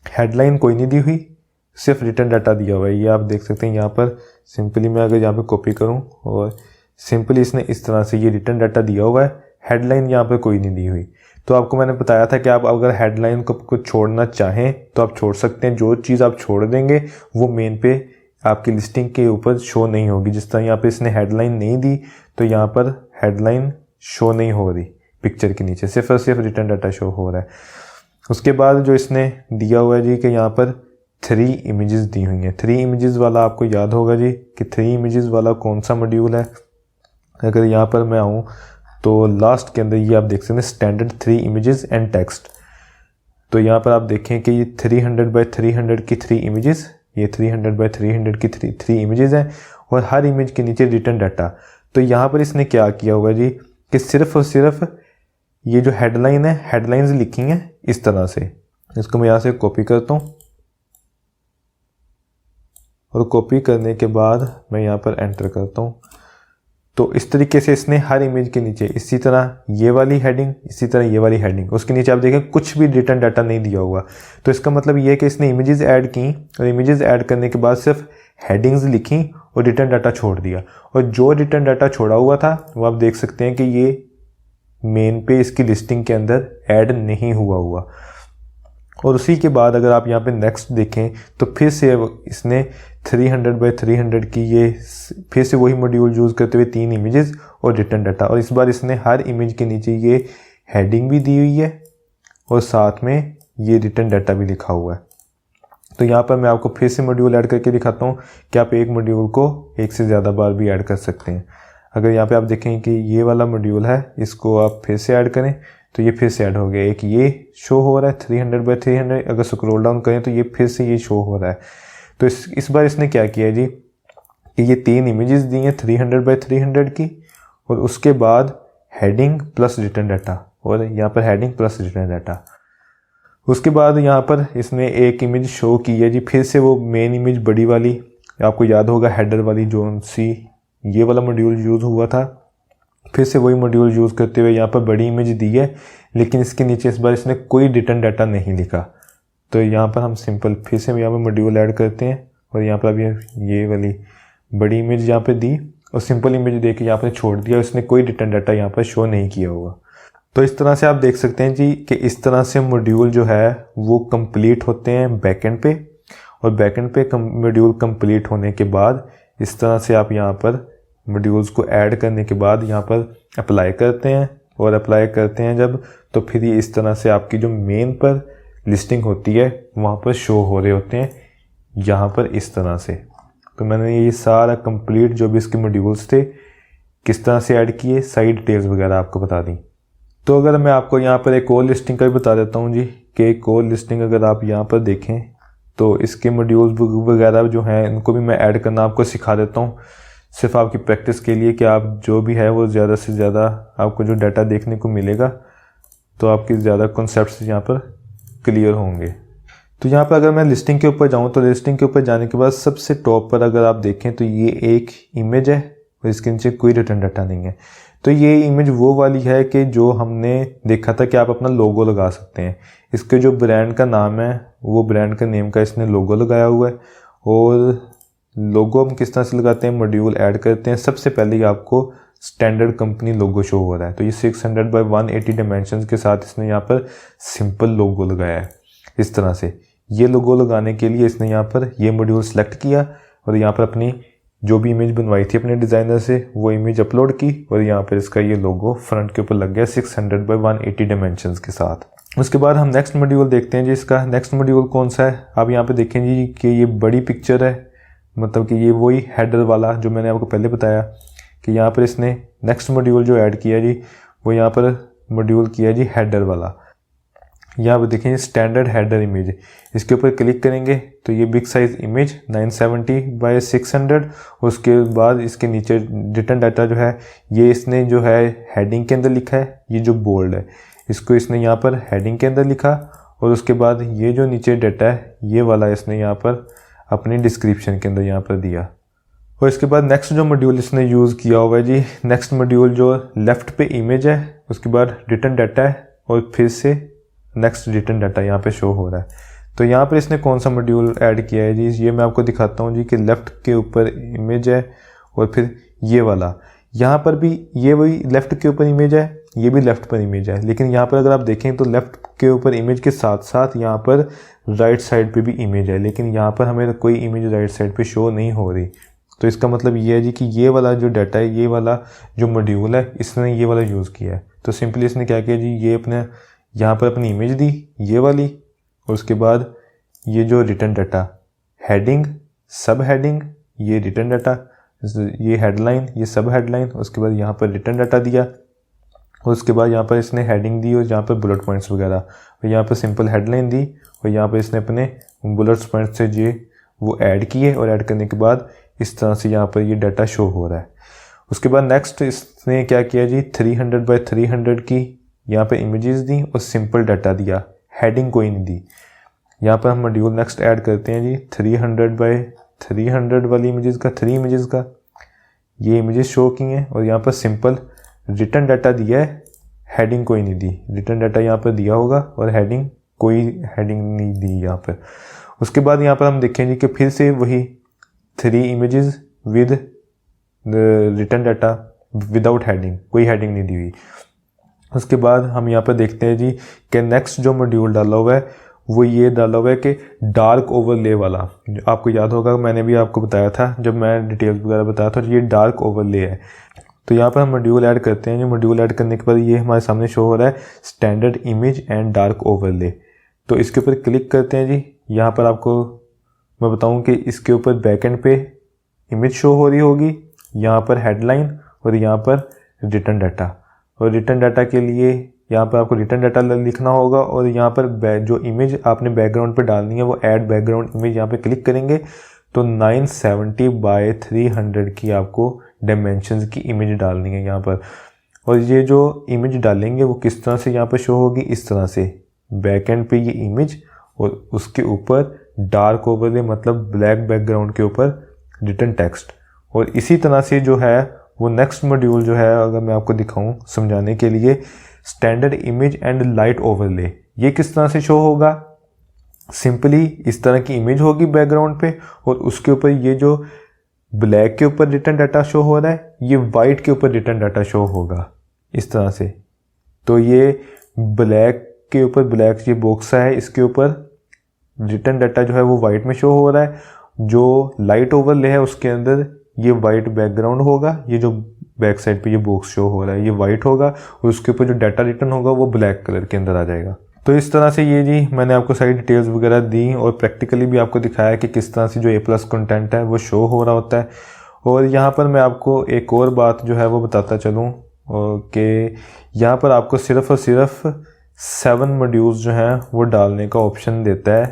हेडलाइन कोई नहीं दी हुई, सिर्फ रिटर्न डाटा दिया हुआ है, ये आप देख सकते हैं। यहाँ पर सिंपली मैं अगर यहाँ पे कॉपी करूँ और सिंपली इसने इस तरह से ये रिटर्न डाटा दिया हुआ है, हेडलाइन यहाँ पर कोई नहीं दी हुई। तो आपको मैंने बताया था कि आप अगर हेडलाइन को छोड़ना चाहें तो आप छोड़ सकते हैं। जो चीज़ आप छोड़ देंगे वो मेन पे आपकी लिस्टिंग के ऊपर शो नहीं होगी। जिस तरह यहाँ पे इसने हेडलाइन नहीं दी तो यहाँ पर हेडलाइन शो नहीं हो रही पिक्चर के नीचे, सिर्फ और सिर्फ रिटर्न डाटा शो हो रहा है। उसके बाद जो इसने दिया हुआ है जी कि यहाँ पर 3 इमेजेस दी हुई हैं। 3 इमेजेस वाला आपको याद होगा जी कि 3 इमेजेस वाला कौन सा मॉड्यूल है। अगर यहाँ पर मैं आऊँ तो लास्ट के अंदर ये आप देख सकते हैं स्टैंडर्ड 3 इमेजेस एंड टेक्स्ट। तो यहाँ पर आप देखें कि ये 300 बाय 300 की 3 इमेजेस, ये 300 बाय 300 की 3 इमेजेस हैं और हर इमेज के नीचे रिटर्न डाटा। तो यहाँ पर इसने क्या किया होगा जी कि सिर्फ और सिर्फ ये जो हेडलाइन है, हेडलाइंस लिखी हैं इस तरह से। इसको मैं यहाँ से कॉपी करता हूँ और कॉपी करने के बाद मैं यहाँ पर एंटर करता हूँ। तो इस तरीके से इसने हर इमेज के नीचे इसी तरह ये वाली हेडिंग, इसी तरह ये वाली हेडिंग, उसके नीचे आप देखें कुछ भी रिटर्न डाटा नहीं दिया हुआ। तो इसका मतलब ये है कि इसने इमेजेस ऐड की और इमेजेस ऐड करने के बाद सिर्फ हेडिंग्स लिखी और रिटर्न डाटा छोड़ दिया। और जो रिटर्न डाटा छोड़ा हुआ था वो आप देख सकते हैं कि ये मेन पे इसकी लिस्टिंग के अंदर ऐड नहीं हुआ। और उसी के बाद अगर आप यहाँ पे नेक्स्ट देखें तो फिर से इसने 300 बाय 300 की ये फिर से वही मॉड्यूल यूज़ करते हुए 3 इमेजेस और रिटर्न डाटा। और इस बार इसने हर इमेज के नीचे ये हेडिंग भी दी हुई है और साथ में ये रिटर्न डाटा भी लिखा हुआ है। तो यहाँ पर मैं आपको फिर से मॉड्यूल ऐड करके दिखाता हूँ कि आप एक मॉड्यूल को एक से ज़्यादा बार भी ऐड कर सकते हैं। अगर यहाँ पे आप देखें कि ये वाला मॉड्यूल है, इसको आप फिर से ऐड करें तो ये फिर से ऐड हो गया। एक ये शो हो रहा है 300x300, अगर स्क्रॉल डाउन करें तो ये फिर से ये शो हो रहा है। तो इस बार इसने क्या किया जी कि ये 3 इमेजेस दी हैं 300x300 की, और उसके बाद हेडिंग प्लस रिटर्न डाटा, और यहाँ पर हेडिंग प्लस रिटर्न डाटा। उसके बाद यहाँ पर इसने एक इमेज शो की है जी, फिर से वो मेन इमेज बड़ी वाली, आपको याद होगा हेडर वाली जो सी ये वाला मॉड्यूल यूज़ हुआ था, फिर से वही मॉड्यूल यूज़ करते हुए यहाँ पर बड़ी इमेज दी है, लेकिन इसके नीचे इस बार इसने कोई रिटर्न डाटा नहीं लिखा। तो यहाँ पर हम सिंपल फिर से यहाँ पर मॉड्यूल ऐड करते हैं, और यहाँ पर अभी ये वाली बड़ी इमेज यहाँ पर दी और सिंपल इमेज दे के यहाँ पर छोड़ दिया, उसने कोई रिटर्न डाटा यहाँ पर शो नहीं किया हुआ। तो इस तरह से आप देख सकते हैं जी कि इस तरह से मॉड्यूल जो है वो कंप्लीट होते हैं बैकएंड पे, और बैकएंड पे मॉड्यूल कंप्लीट होने के बाद इस तरह से आप यहाँ पर मॉड्यूल्स को ऐड करने के बाद यहाँ पर अप्लाई करते हैं, और अप्लाई करते हैं जब, तो फिर ये इस तरह से आपकी जो मेन पर लिस्टिंग होती है वहाँ पर शो हो रहे होते हैं यहाँ पर इस तरह से। तो मैंने ये सारा कंप्लीट जो भी इसके मॉड्यूल्स थे किस तरह से ऐड किए, सारी डिटेल्स वगैरह आपको बता दी। तो अगर मैं आपको यहाँ पर एक और लिस्टिंग का भी बता देता हूँ जी कि एक और लिस्टिंग अगर आप यहाँ पर देखें तो इसके मॉड्यूल्स वगैरह जो हैं इनको भी मैं ऐड करना आपको सिखा देता हूँ, सिर्फ आपकी प्रैक्टिस के लिए कि आप जो भी है वो ज़्यादा से ज़्यादा आपको जो डाटा देखने को मिलेगा तो आपकी ज़्यादा कॉन्सेप्ट्स यहाँ पर क्लियर होंगे। तो यहाँ पर अगर मैं लिस्टिंग के ऊपर जाऊँ तो लिस्टिंग के ऊपर जाने के बाद सबसे टॉप पर अगर आप देखें तो ये एक इमेज है और इसके नीचे कोई रिटर्न डाटा नहीं है। तो ये इमेज वो वाली है कि जो हमने देखा था कि आप अपना लोगो लगा सकते हैं। इसके जो ब्रांड का नाम है वो ब्रांड का नेम का इसने लोगो लगाया हुआ है, और लोगो हम किस तरह से लगाते हैं, मॉड्यूल ऐड करते हैं। सबसे पहले ही आपको स्टैंडर्ड कंपनी लोगो शो हो रहा है, तो ये 600x180 डायमेंशंस के साथ इसने यहाँ पर सिंपल लोगो लगाया है। इस तरह से ये लोगो लगाने के लिए इसने यहाँ पर ये मॉड्यूल सेलेक्ट किया और यहाँ पर अपनी जो भी इमेज बनवाई थी अपने डिज़ाइनर से वो इमेज अपलोड की, और यहाँ पर इसका ये लोगो फ्रंट के ऊपर लग गया 600x180 डायमेंशंस के साथ। उसके बाद हम नेक्स्ट मॉड्यूल देखते हैं जी। इसका नेक्स्ट मॉड्यूल कौन सा है, आप यहाँ पे देखें जी कि ये बड़ी पिक्चर है, मतलब कि ये वही हेडर वाला जो मैंने आपको पहले बताया कि यहाँ पर इसने नेक्स्ट मॉड्यूल जो ऐड किया जी वो यहाँ पर मॉड्यूल किया जी हेडर वाला। यहाँ पर देखें स्टैंडर्ड हेडर इमेज, इसके ऊपर क्लिक करेंगे तो ये बिग साइज इमेज 970x600, उसके बाद इसके नीचे रिटर्न डाटा जो है ये इसने जो है हेडिंग के अंदर लिखा है, ये जो बोल्ड है इसको इसने यहाँ पर हेडिंग के अंदर लिखा, और उसके बाद ये जो नीचे डाटा है ये वाला इसने यहाँ पर अपनी डिस्क्रिप्शन के अंदर यहाँ पर दिया। और इसके बाद नेक्स्ट जो मॉड्यूल इसने यूज़ किया हुआ है जी, नेक्स्ट मॉड्यूल जो लेफ़्ट पे इमेज है उसके बाद रिटर्न डाटा है और फिर से नेक्स्ट रिटर्न डाटा यहाँ पे शो हो रहा है। तो यहाँ पर इसने कौन सा मॉड्यूल ऐड किया है जी, ये मैं आपको दिखाता हूँ जी कि लेफ़्ट के ऊपर इमेज है और फिर ये वाला, यहाँ पर भी ये वही लेफ़्ट के ऊपर इमेज है, ये भी लेफ़्ट पर इमेज है, लेकिन यहाँ पर अगर आप देखें तो लेफ़्ट के ऊपर इमेज के साथ साथ यहाँ पर राइट साइड पे भी इमेज है, लेकिन यहाँ पर हमें कोई इमेज राइट साइड पे शो नहीं हो रही। तो इसका मतलब ये है जी कि ये वाला जो डाटा है, ये वाला जो मॉड्यूल है इसने ये वाला यूज़ किया है। तो सिंपली इसने क्या किया जी, ये अपने यहाँ पर अपनी इमेज दी ये वाली, और उसके बाद ये जो रिटर्न डाटा हेडिंग सब हेडिंग, ये रिटर्न डाटा, ये हेडलाइन, ये सब हेडलाइन, उसके बाद यहाँ पर रिटर्न डाटा दिया, और उसके बाद यहाँ पर इसने हेडिंग दी और यहाँ पर बुलेट पॉइंट्स वगैरह, और यहाँ पर सिंपल हेडलाइन दी, और यहाँ पर इसने अपने बुलेट पॉइंट्स से ये वो ऐड किए, और ऐड करने के बाद इस तरह से यहाँ पर ये डाटा शो हो रहा है। उसके बाद नेक्स्ट इसने क्या किया जी, 300x300 की यहाँ पर इमेजेस दी और सिंपल डाटा दिया, हेडिंग कोई नहीं दी। यहाँ पर हम मॉड्यूल नेक्स्ट ऐड करते हैं जी 300x300 वाली इमेजेस का, 3 इमेजेस का ये इमेजेस शो की हैं, और यहाँ पर सिंपल रिटर्न डाटा दिया है, हेडिंग कोई नहीं दी। रिटर्न डाटा यहाँ पर दिया होगा और हेडिंग कोई हेडिंग नहीं दी यहाँ पर। उसके बाद यहाँ पर हम देखेंगे कि फिर से वही 3 images with return data without heading, कोई हेडिंग नहीं दी हुई। उसके बाद हम यहाँ पर देखते हैं जी कि नेक्स्ट जो मॉड्यूल डाला हुआ है वो ये डाला हुआ है कि डार्क ओवरले वाला। आपको याद होगा मैंने भी आपको बताया था जब मैं डिटेल्स वगैरह बताया था, ये डार्क ओवरले है। तो यहाँ पर हम मॉड्यूल ऐड करते हैं। जो मॉड्यूल ऐड करने के बाद ये हमारे सामने शो हो रहा है standard image and dark overlay. तो इसके ऊपर क्लिक करते हैं जी। यहाँ पर आपको मैं बताऊँ कि इसके ऊपर बैकएंड पे इमेज शो हो रही होगी, यहाँ पर हेडलाइन और यहाँ पर रिटर्न डाटा। और रिटर्न डाटा के लिए यहाँ पर आपको रिटर्न डाटा लिखना होगा और यहाँ पर जो इमेज आपने बैकग्राउंड पे डालनी है वो ऐड बैकग्राउंड इमेज यहाँ पे क्लिक करेंगे तो 970 बाय 300 की आपको डायमेंशंस की इमेज डालनी है यहाँ पर। और ये जो इमेज डालेंगे वो किस तरह से यहाँ पर शो होगी, इस तरह से बैकएंड पे ये इमेज और उसके ऊपर डार्क ओवरले मतलब ब्लैक बैकग्राउंड के ऊपर रिटर्न टेक्स्ट। और इसी तरह से जो है वो नेक्स्ट मॉड्यूल जो है, अगर मैं आपको दिखाऊं समझाने के लिए, standard image and light overlay, ये किस तरह से शो होगा। सिंपली इस तरह की इमेज होगी बैकग्राउंड पे और उसके ऊपर ये जो ब्लैक के ऊपर रिटर्न डाटा शो हो रहा है ये वाइट के ऊपर रिटर्न डाटा शो होगा इस तरह से। तो ये ब्लैक के ऊपर ब्लैक ये बॉक्स है, इसके ऊपर रिटर्न डाटा जो है वो वाइट में शो हो रहा है। जो लाइट ओवरले है उसके अंदर ये वाइट बैकग्राउंड होगा, ये जो बैक साइड पे ये बॉक्स शो हो रहा है ये वाइट होगा और उसके ऊपर जो डाटा रिटर्न होगा वो ब्लैक कलर के अंदर आ जाएगा। तो इस तरह से ये जी मैंने आपको सारी डिटेल्स वगैरह दी और प्रैक्टिकली भी आपको दिखाया कि किस तरह से जो A+ कंटेंट है वो शो हो रहा होता है। और यहाँ पर मैं आपको एक और बात जो है वो बताता चलूँ कि यहाँ पर आपको सिर्फ और सिर्फ 7 मॉड्यूल्स जो हैं वो डालने का ऑप्शन देता है।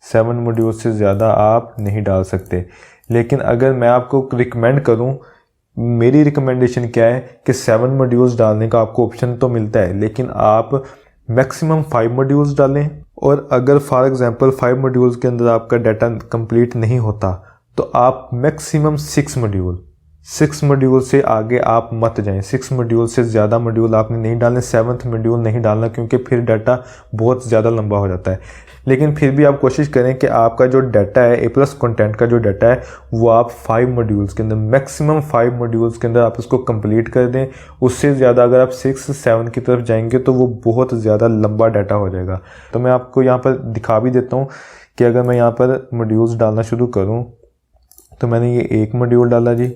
7 मॉड्यूल्स से ज़्यादा आप नहीं डाल सकते। लेकिन अगर मैं आपको रिकमेंड करूं, मेरी रिकमेंडेशन क्या है कि 7 मॉड्यूल्स डालने का आपको ऑप्शन तो मिलता है लेकिन आप मैक्सिमम 5 मॉड्यूल्स डालें। और अगर फॉर एग्जांपल 5 मॉड्यूल्स के अंदर आपका डाटा कंप्लीट नहीं होता तो आप मैक्सिमम 6 मॉड्यूल से आगे आप मत जाएं। 6 मॉड्यूल से ज़्यादा मॉड्यूल आपने नहीं डालने, 7th मॉड्यूल नहीं डालना क्योंकि फिर डाटा बहुत ज़्यादा लंबा हो जाता है। लेकिन फिर भी आप कोशिश करें कि आपका जो डाटा है A+ कंटेंट का जो डाटा है वो आप 5 मॉड्यूल्स के अंदर, मैक्सिमम 5 मॉड्यूल्स के अंदर आप इसको कंप्लीट कर दें। उससे ज़्यादा अगर आप 6-7 की तरफ जाएंगे तो वो बहुत ज़्यादा लंबा डाटा हो जाएगा। तो मैं आपको यहाँ पर दिखा भी देता हूँ कि अगर मैं यहाँ पर मॉड्यूल्स डालना शुरू करूँ तो मैंने ये एक मॉड्यूल डाला जी,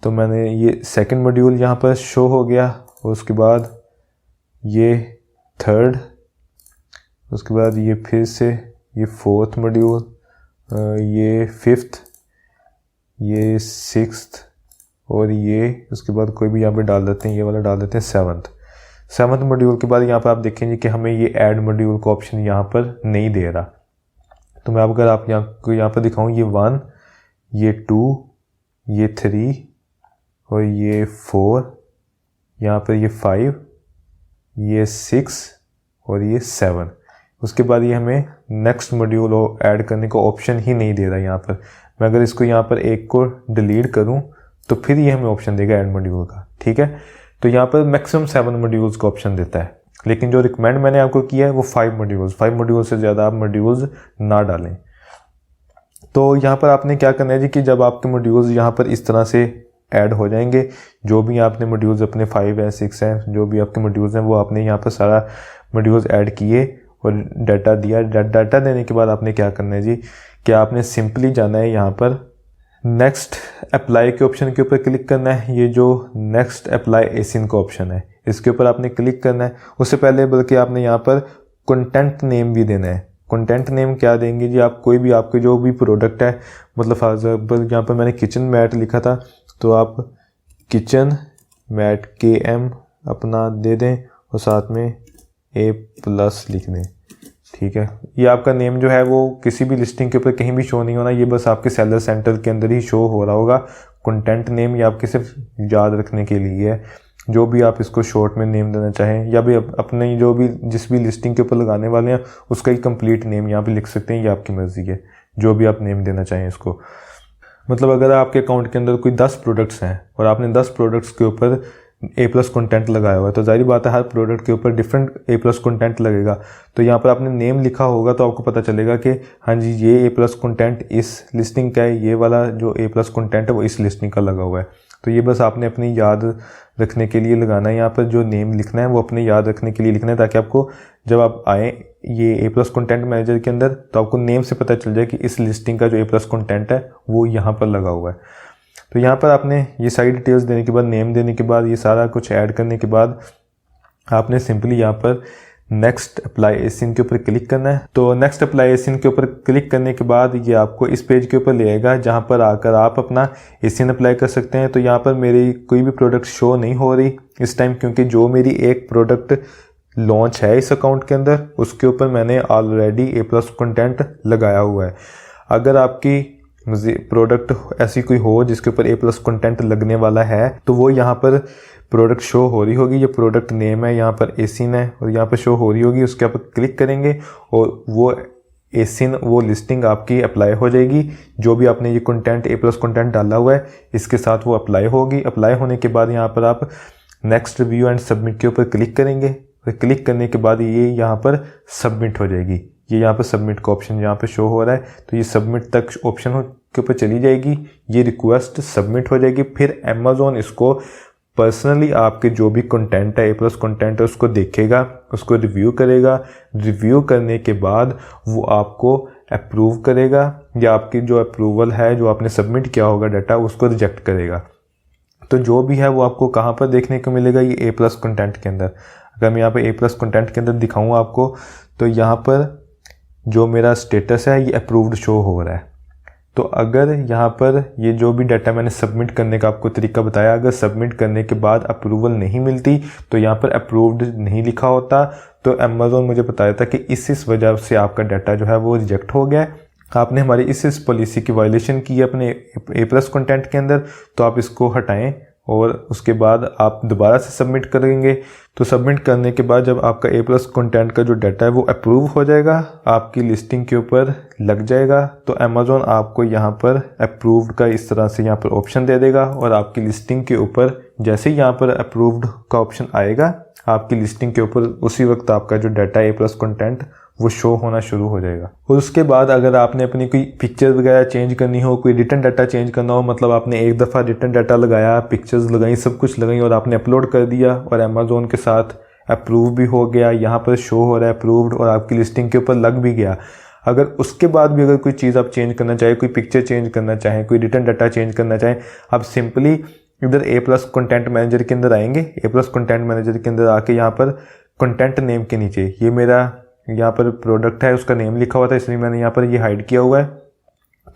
तो मैंने ये सेकंड मॉड्यूल यहाँ पर शो हो गया। और उसके बाद ये थर्ड, उसके बाद ये फिर से ये 4th मॉड्यूल, ये 5th, ये 6th और ये उसके बाद कोई भी यहाँ पे डाल देते हैं, ये वाला डाल देते हैं 7th मॉड्यूल के बाद यहाँ पर आप देखेंगे कि हमें ये ऐड मॉड्यूल का ऑप्शन यहाँ पर नहीं दे रहा। तो मैं अगर आप यहाँ पर दिखाऊँ, ये 1, ये 2, ये 3 और ये 4, यहाँ पर ये 5, ये 6 और ये 7। उसके बाद ये हमें नेक्स्ट मॉड्यूल ऐड करने का ऑप्शन ही नहीं दे रहा यहाँ पर। मैं अगर इसको यहाँ पर एक को डिलीट करूँ तो फिर ये हमें ऑप्शन देगा ऐड मॉड्यूल का, ठीक है। तो यहाँ पर मैक्सिमम 7 मॉड्यूल्स का ऑप्शन देता है, लेकिन जो रिकमेंड मैंने आपको किया है वो 5 मॉड्यूल्स से ज़्यादा आप मॉड्यूल्स ना डालें। तो यहाँ पर आपने क्या करना है जी कि जब आपके मॉड्यूल्स यहाँ पर इस तरह से ऐड हो जाएंगे, जो भी आपने मॉड्यूल्स अपने 5 हैं 6 हैं जो भी आपके मॉड्यूल्स हैं वो आपने यहाँ पर सारा मॉड्यूल्स ऐड किए और डाटा दिया। डाटा देने के बाद आपने क्या करना है जी कि आपने सिंपली जाना है यहाँ पर नेक्स्ट अप्लाई के ऑप्शन के ऊपर क्लिक करना है। ये जो नेक्स्ट अप्लाई एसिन का ऑप्शन है इसके ऊपर आपने क्लिक करना है। उससे पहले बल्कि आपने यहाँ पर कंटेंट नेम भी देना है। कंटेंट नेम क्या देंगे जी, आप कोई भी आपके जो भी प्रोडक्ट है, मतलब फॉर एग्जाम्पल यहाँ पर मैंने किचन मैट लिखा था तो आप किचन मैट KM अपना दे दें और साथ में A+ लिख दें, ठीक है। ये आपका नेम जो है वो किसी भी लिस्टिंग के ऊपर कहीं भी शो नहीं होना, ये बस आपके सेलर सेंटर के अंदर ही शो हो रहा होगा। कंटेंट नेम ये आपके सिर्फ याद रखने के लिए है, जो भी आप इसको शॉर्ट में नेम देना चाहें या भी अपने जो भी जिस भी लिस्टिंग के ऊपर लगाने वाले हैं उसका ही कंप्लीट नेम यहाँ पे लिख सकते हैं, ये आपकी मर्जी है जो भी आप नेम देना चाहें इसको। मतलब अगर आपके अकाउंट के अंदर कोई 10 प्रोडक्ट्स हैं और आपने 10 प्रोडक्ट्स के ऊपर A+ कंटेंट लगाया हुआ है तो जाहिर बात है हर प्रोडक्ट के ऊपर डिफरेंट A+ कंटेंट लगेगा। तो यहाँ पर आपने नेम लिखा होगा तो आपको पता चलेगा कि हाँ जी ये A+ कंटेंट इस लिस्टिंग का है, ये वाला जो A+ कंटेंट है वो इस लिस्टिंग का लगा हुआ है। तो ये बस आपने अपनी याद रखने के लिए लगाना है। यहाँ पर जो नेम लिखना है वो अपने याद रखने के लिए लिखना है ताकि आपको जब आप आए ये A+ कंटेंट मैनेजर के अंदर तो आपको नेम से पता चल जाए कि इस लिस्टिंग का जो A+ कंटेंट है वो यहाँ पर लगा हुआ है। तो यहाँ पर आपने ये सारी डिटेल्स देने के बाद, नेम देने के बाद, ये सारा कुछ ऐड करने के बाद आपने सिंपली यहाँ पर नेक्स्ट अप्लाई एसिन के ऊपर क्लिक करना है। तो नेक्स्ट अप्लाई एसिन के ऊपर क्लिक करने के बाद ये आपको इस पेज के ऊपर ले आएगा जहाँ पर आकर आप अपना एसिन अप्लाई कर सकते हैं। तो यहाँ पर मेरी कोई भी प्रोडक्ट शो नहीं हो रही इस टाइम, क्योंकि जो मेरी एक प्रोडक्ट लॉन्च है इस अकाउंट के अंदर उसके ऊपर मैंने ऑलरेडी A+ कंटेंट लगाया हुआ है। अगर आपकी प्रोडक्ट ऐसी कोई हो जिसके ऊपर A+ कंटेंट लगने वाला है तो वो यहाँ पर प्रोडक्ट शो हो रही होगी। ये प्रोडक्ट नेम है, यहाँ पर एसिन है और यहाँ पर शो हो रही होगी। उसके ऊपर क्लिक करेंगे और वो एसिन, वो लिस्टिंग आपकी अप्लाई हो जाएगी। जो भी आपने ये कंटेंट A+ कंटेंट डाला हुआ है इसके साथ वो अप्लाई होगी। अप्लाई होने के बाद यहाँ पर आप नेक्स्ट रिव्यू एंड सबमिट के ऊपर क्लिक करेंगे और क्लिक करने के बाद ये यहाँ पर सबमिट हो जाएगी। ये यहाँ पर सबमिट का ऑप्शन यहाँ पे शो हो रहा है, तो ये सबमिट तक ऑप्शन के ऊपर चली जाएगी। ये रिक्वेस्ट सबमिट हो जाएगी। फिर अमेज़ॉन इसको पर्सनली आपके जो भी कंटेंट है A+ कंटेंट है उसको देखेगा, उसको रिव्यू करेगा। रिव्यू करने के बाद वो आपको अप्रूव करेगा या आपकी जो अप्रूवल है जो आपने सबमिट किया होगा डाटा उसको रिजेक्ट करेगा। तो जो भी है वो आपको कहाँ पर देखने को मिलेगा, ये A+ कंटेंट के अंदर। अगर मैं यहाँ पे A+ कंटेंट के अंदर दिखाऊँ आपको तो यहाँ पर जो मेरा स्टेटस है ये अप्रूव्ड शो हो रहा है। तो अगर यहाँ पर ये जो भी डाटा मैंने सबमिट करने का आपको तरीका बताया, अगर सबमिट करने के बाद अप्रूवल नहीं मिलती तो यहाँ पर अप्रूव्ड नहीं लिखा होता, तो अमेज़ॉन मुझे बताया था कि इस वजह से आपका डाटा जो है वो रिजेक्ट हो गया है। आपने हमारी इस पॉलिसी की वायलेशन की है अपने A+ कंटेंट के अंदर, तो आप इसको हटाएं और उसके बाद आप दोबारा से सबमिट करेंगे। तो सबमिट करने के बाद जब आपका A+ कंटेंट का जो डाटा है वो अप्रूव हो जाएगा, आपकी लिस्टिंग के ऊपर लग जाएगा, तो अमेज़ॉन आपको यहाँ पर अप्रूव्ड का इस तरह से यहाँ पर ऑप्शन दे देगा और आपकी लिस्टिंग के ऊपर जैसे ही यहाँ पर अप्रूव्ड का ऑप्शन आएगा आपकी लिस्टिंग के ऊपर उसी वक्त आपका जो डाटा A+ कंटेंट वो शो होना शुरू हो जाएगा। और उसके बाद अगर आपने अपनी कोई पिक्चर वगैरह चेंज करनी हो, कोई रिटर्न डाटा चेंज करना हो, मतलब आपने एक दफ़ा रिटर्न डाटा लगाया, पिक्चर्स लगाई, सब कुछ लगाई और आपने अपलोड कर दिया और अमेज़ॉन के साथ अप्रूव भी हो गया, यहाँ पर शो हो रहा है अप्रूव्ड और आपकी लिस्टिंग के ऊपर लग भी गया। अगर उसके बाद भी अगर कोई चीज़ आप चेंज करना चाहें, कोई पिक्चर चेंज करना चाहें, कोई रिटर्न डाटा चेंज करना चाहें, आप सिंपली इधर A+ कंटेंट मैनेजर के अंदर आएंगे। A+ कंटेंट मैनेजर के अंदर आके यहाँ पर कंटेंट नेम के नीचे ये मेरा यहाँ पर प्रोडक्ट है उसका नेम लिखा हुआ था, इसलिए मैंने यहाँ पर ये हाइड किया हुआ है।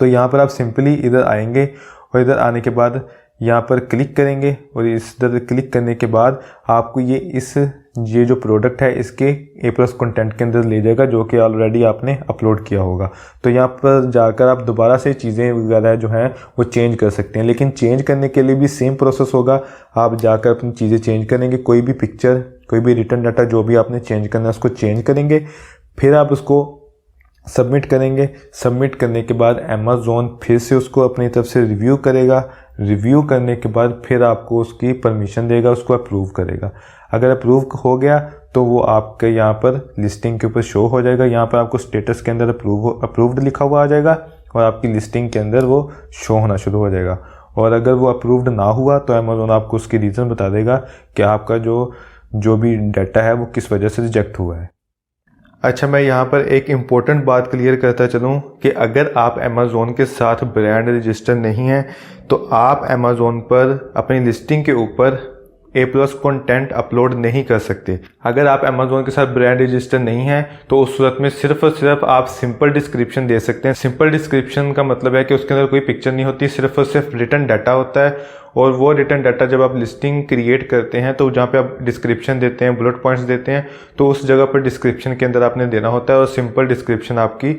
तो यहाँ पर आप सिंपली इधर आएंगे और इधर आने के बाद यहाँ पर क्लिक करेंगे और इस तरह क्लिक करने के बाद आपको ये जो प्रोडक्ट है इसके A+ कंटेंट के अंदर ले जाएगा जो कि ऑलरेडी आपने अपलोड किया होगा। तो यहाँ पर जाकर आप दोबारा से चीज़ें वगैरह जो हैं वो चेंज कर सकते हैं, लेकिन चेंज करने के लिए भी सेम प्रोसेस होगा। आप जाकर अपनी चीज़ें चेंज करेंगे, कोई भी पिक्चर, कोई भी रिटर्न डाटा जो भी आपने चेंज करना है उसको चेंज करेंगे, फिर आप उसको सबमिट करेंगे। सबमिट करने के बाद अमेज़ॉन फिर से उसको अपनी तरफ से रिव्यू करेगा। रिव्यू करने के बाद फिर आपको उसकी परमिशन देगा, उसको अप्रूव करेगा। अगर अप्रूव हो गया तो वो आपके यहाँ पर लिस्टिंग के ऊपर शो हो जाएगा। यहाँ पर आपको स्टेटस के अंदर अप्रूव्ड लिखा हुआ आ जाएगा और आपकी लिस्टिंग के अंदर वो शो होना शुरू हो जाएगा। और अगर वो अप्रूव्ड ना हुआ तो अमेज़ॉन आपको उसकी रीज़न बता देगा कि आपका जो भी डाटा है वो किस वजह से रिजेक्ट हुआ है। अच्छा, मैं यहाँ पर एक इम्पोर्टेंट बात क्लियर करता चलूँ कि अगर आप अमेज़ॉन के साथ ब्रांड रजिस्टर नहीं हैं तो आप अमेज़ॉन पर अपनी लिस्टिंग के ऊपर A+ कंटेंट अपलोड नहीं कर सकते। अगर आप अमेज़ॉन के साथ ब्रांड रजिस्टर नहीं है तो उस सूरत में सिर्फ और सिर्फ आप सिंपल डिस्क्रिप्शन दे सकते हैं। सिंपल डिस्क्रिप्शन का मतलब है कि उसके अंदर कोई पिक्चर नहीं होती, सिर्फ और सिर्फ रिटर्न डाटा होता है। और वो रिटर्न डाटा जब आप लिस्टिंग क्रिएट करते हैं तो जहाँ पे आप डिस्क्रिप्शन देते हैं, बुलेट पॉइंट्स देते हैं, तो उस जगह पर डिस्क्रिप्शन के अंदर आपने देना होता है और सिंपल डिस्क्रिप्शन आपकी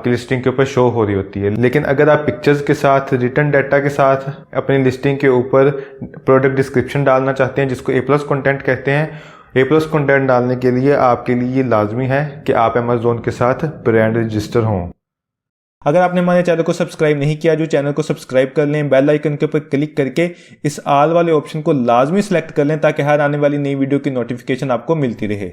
लिस्टिंग के ऊपर शो हो रही होती है। लेकिन अगर आप पिक्चर्स के साथ, रिटर्न डाटा के साथ अपनी लिस्टिंग के ऊपर प्रोडक्ट डिस्क्रिप्शन डालना चाहते हैं जिसको A+ कंटेंट कहते हैं, A+ कंटेंट डालने के लिए आपके लिए लाजमी है कि आप अमेज़ॉन के साथ ब्रांड रजिस्टर हों। अगर आपने हमारे चैनल को सब्सक्राइब नहीं किया, जो चैनल को सब्सक्राइब कर लें, बेल आइकन के ऊपर क्लिक करके इस ऑल वाले ऑप्शन को लाजमी सेलेक्ट कर लें ताकि हर आने वाली नई वीडियो की नोटिफिकेशन आपको मिलती रहे।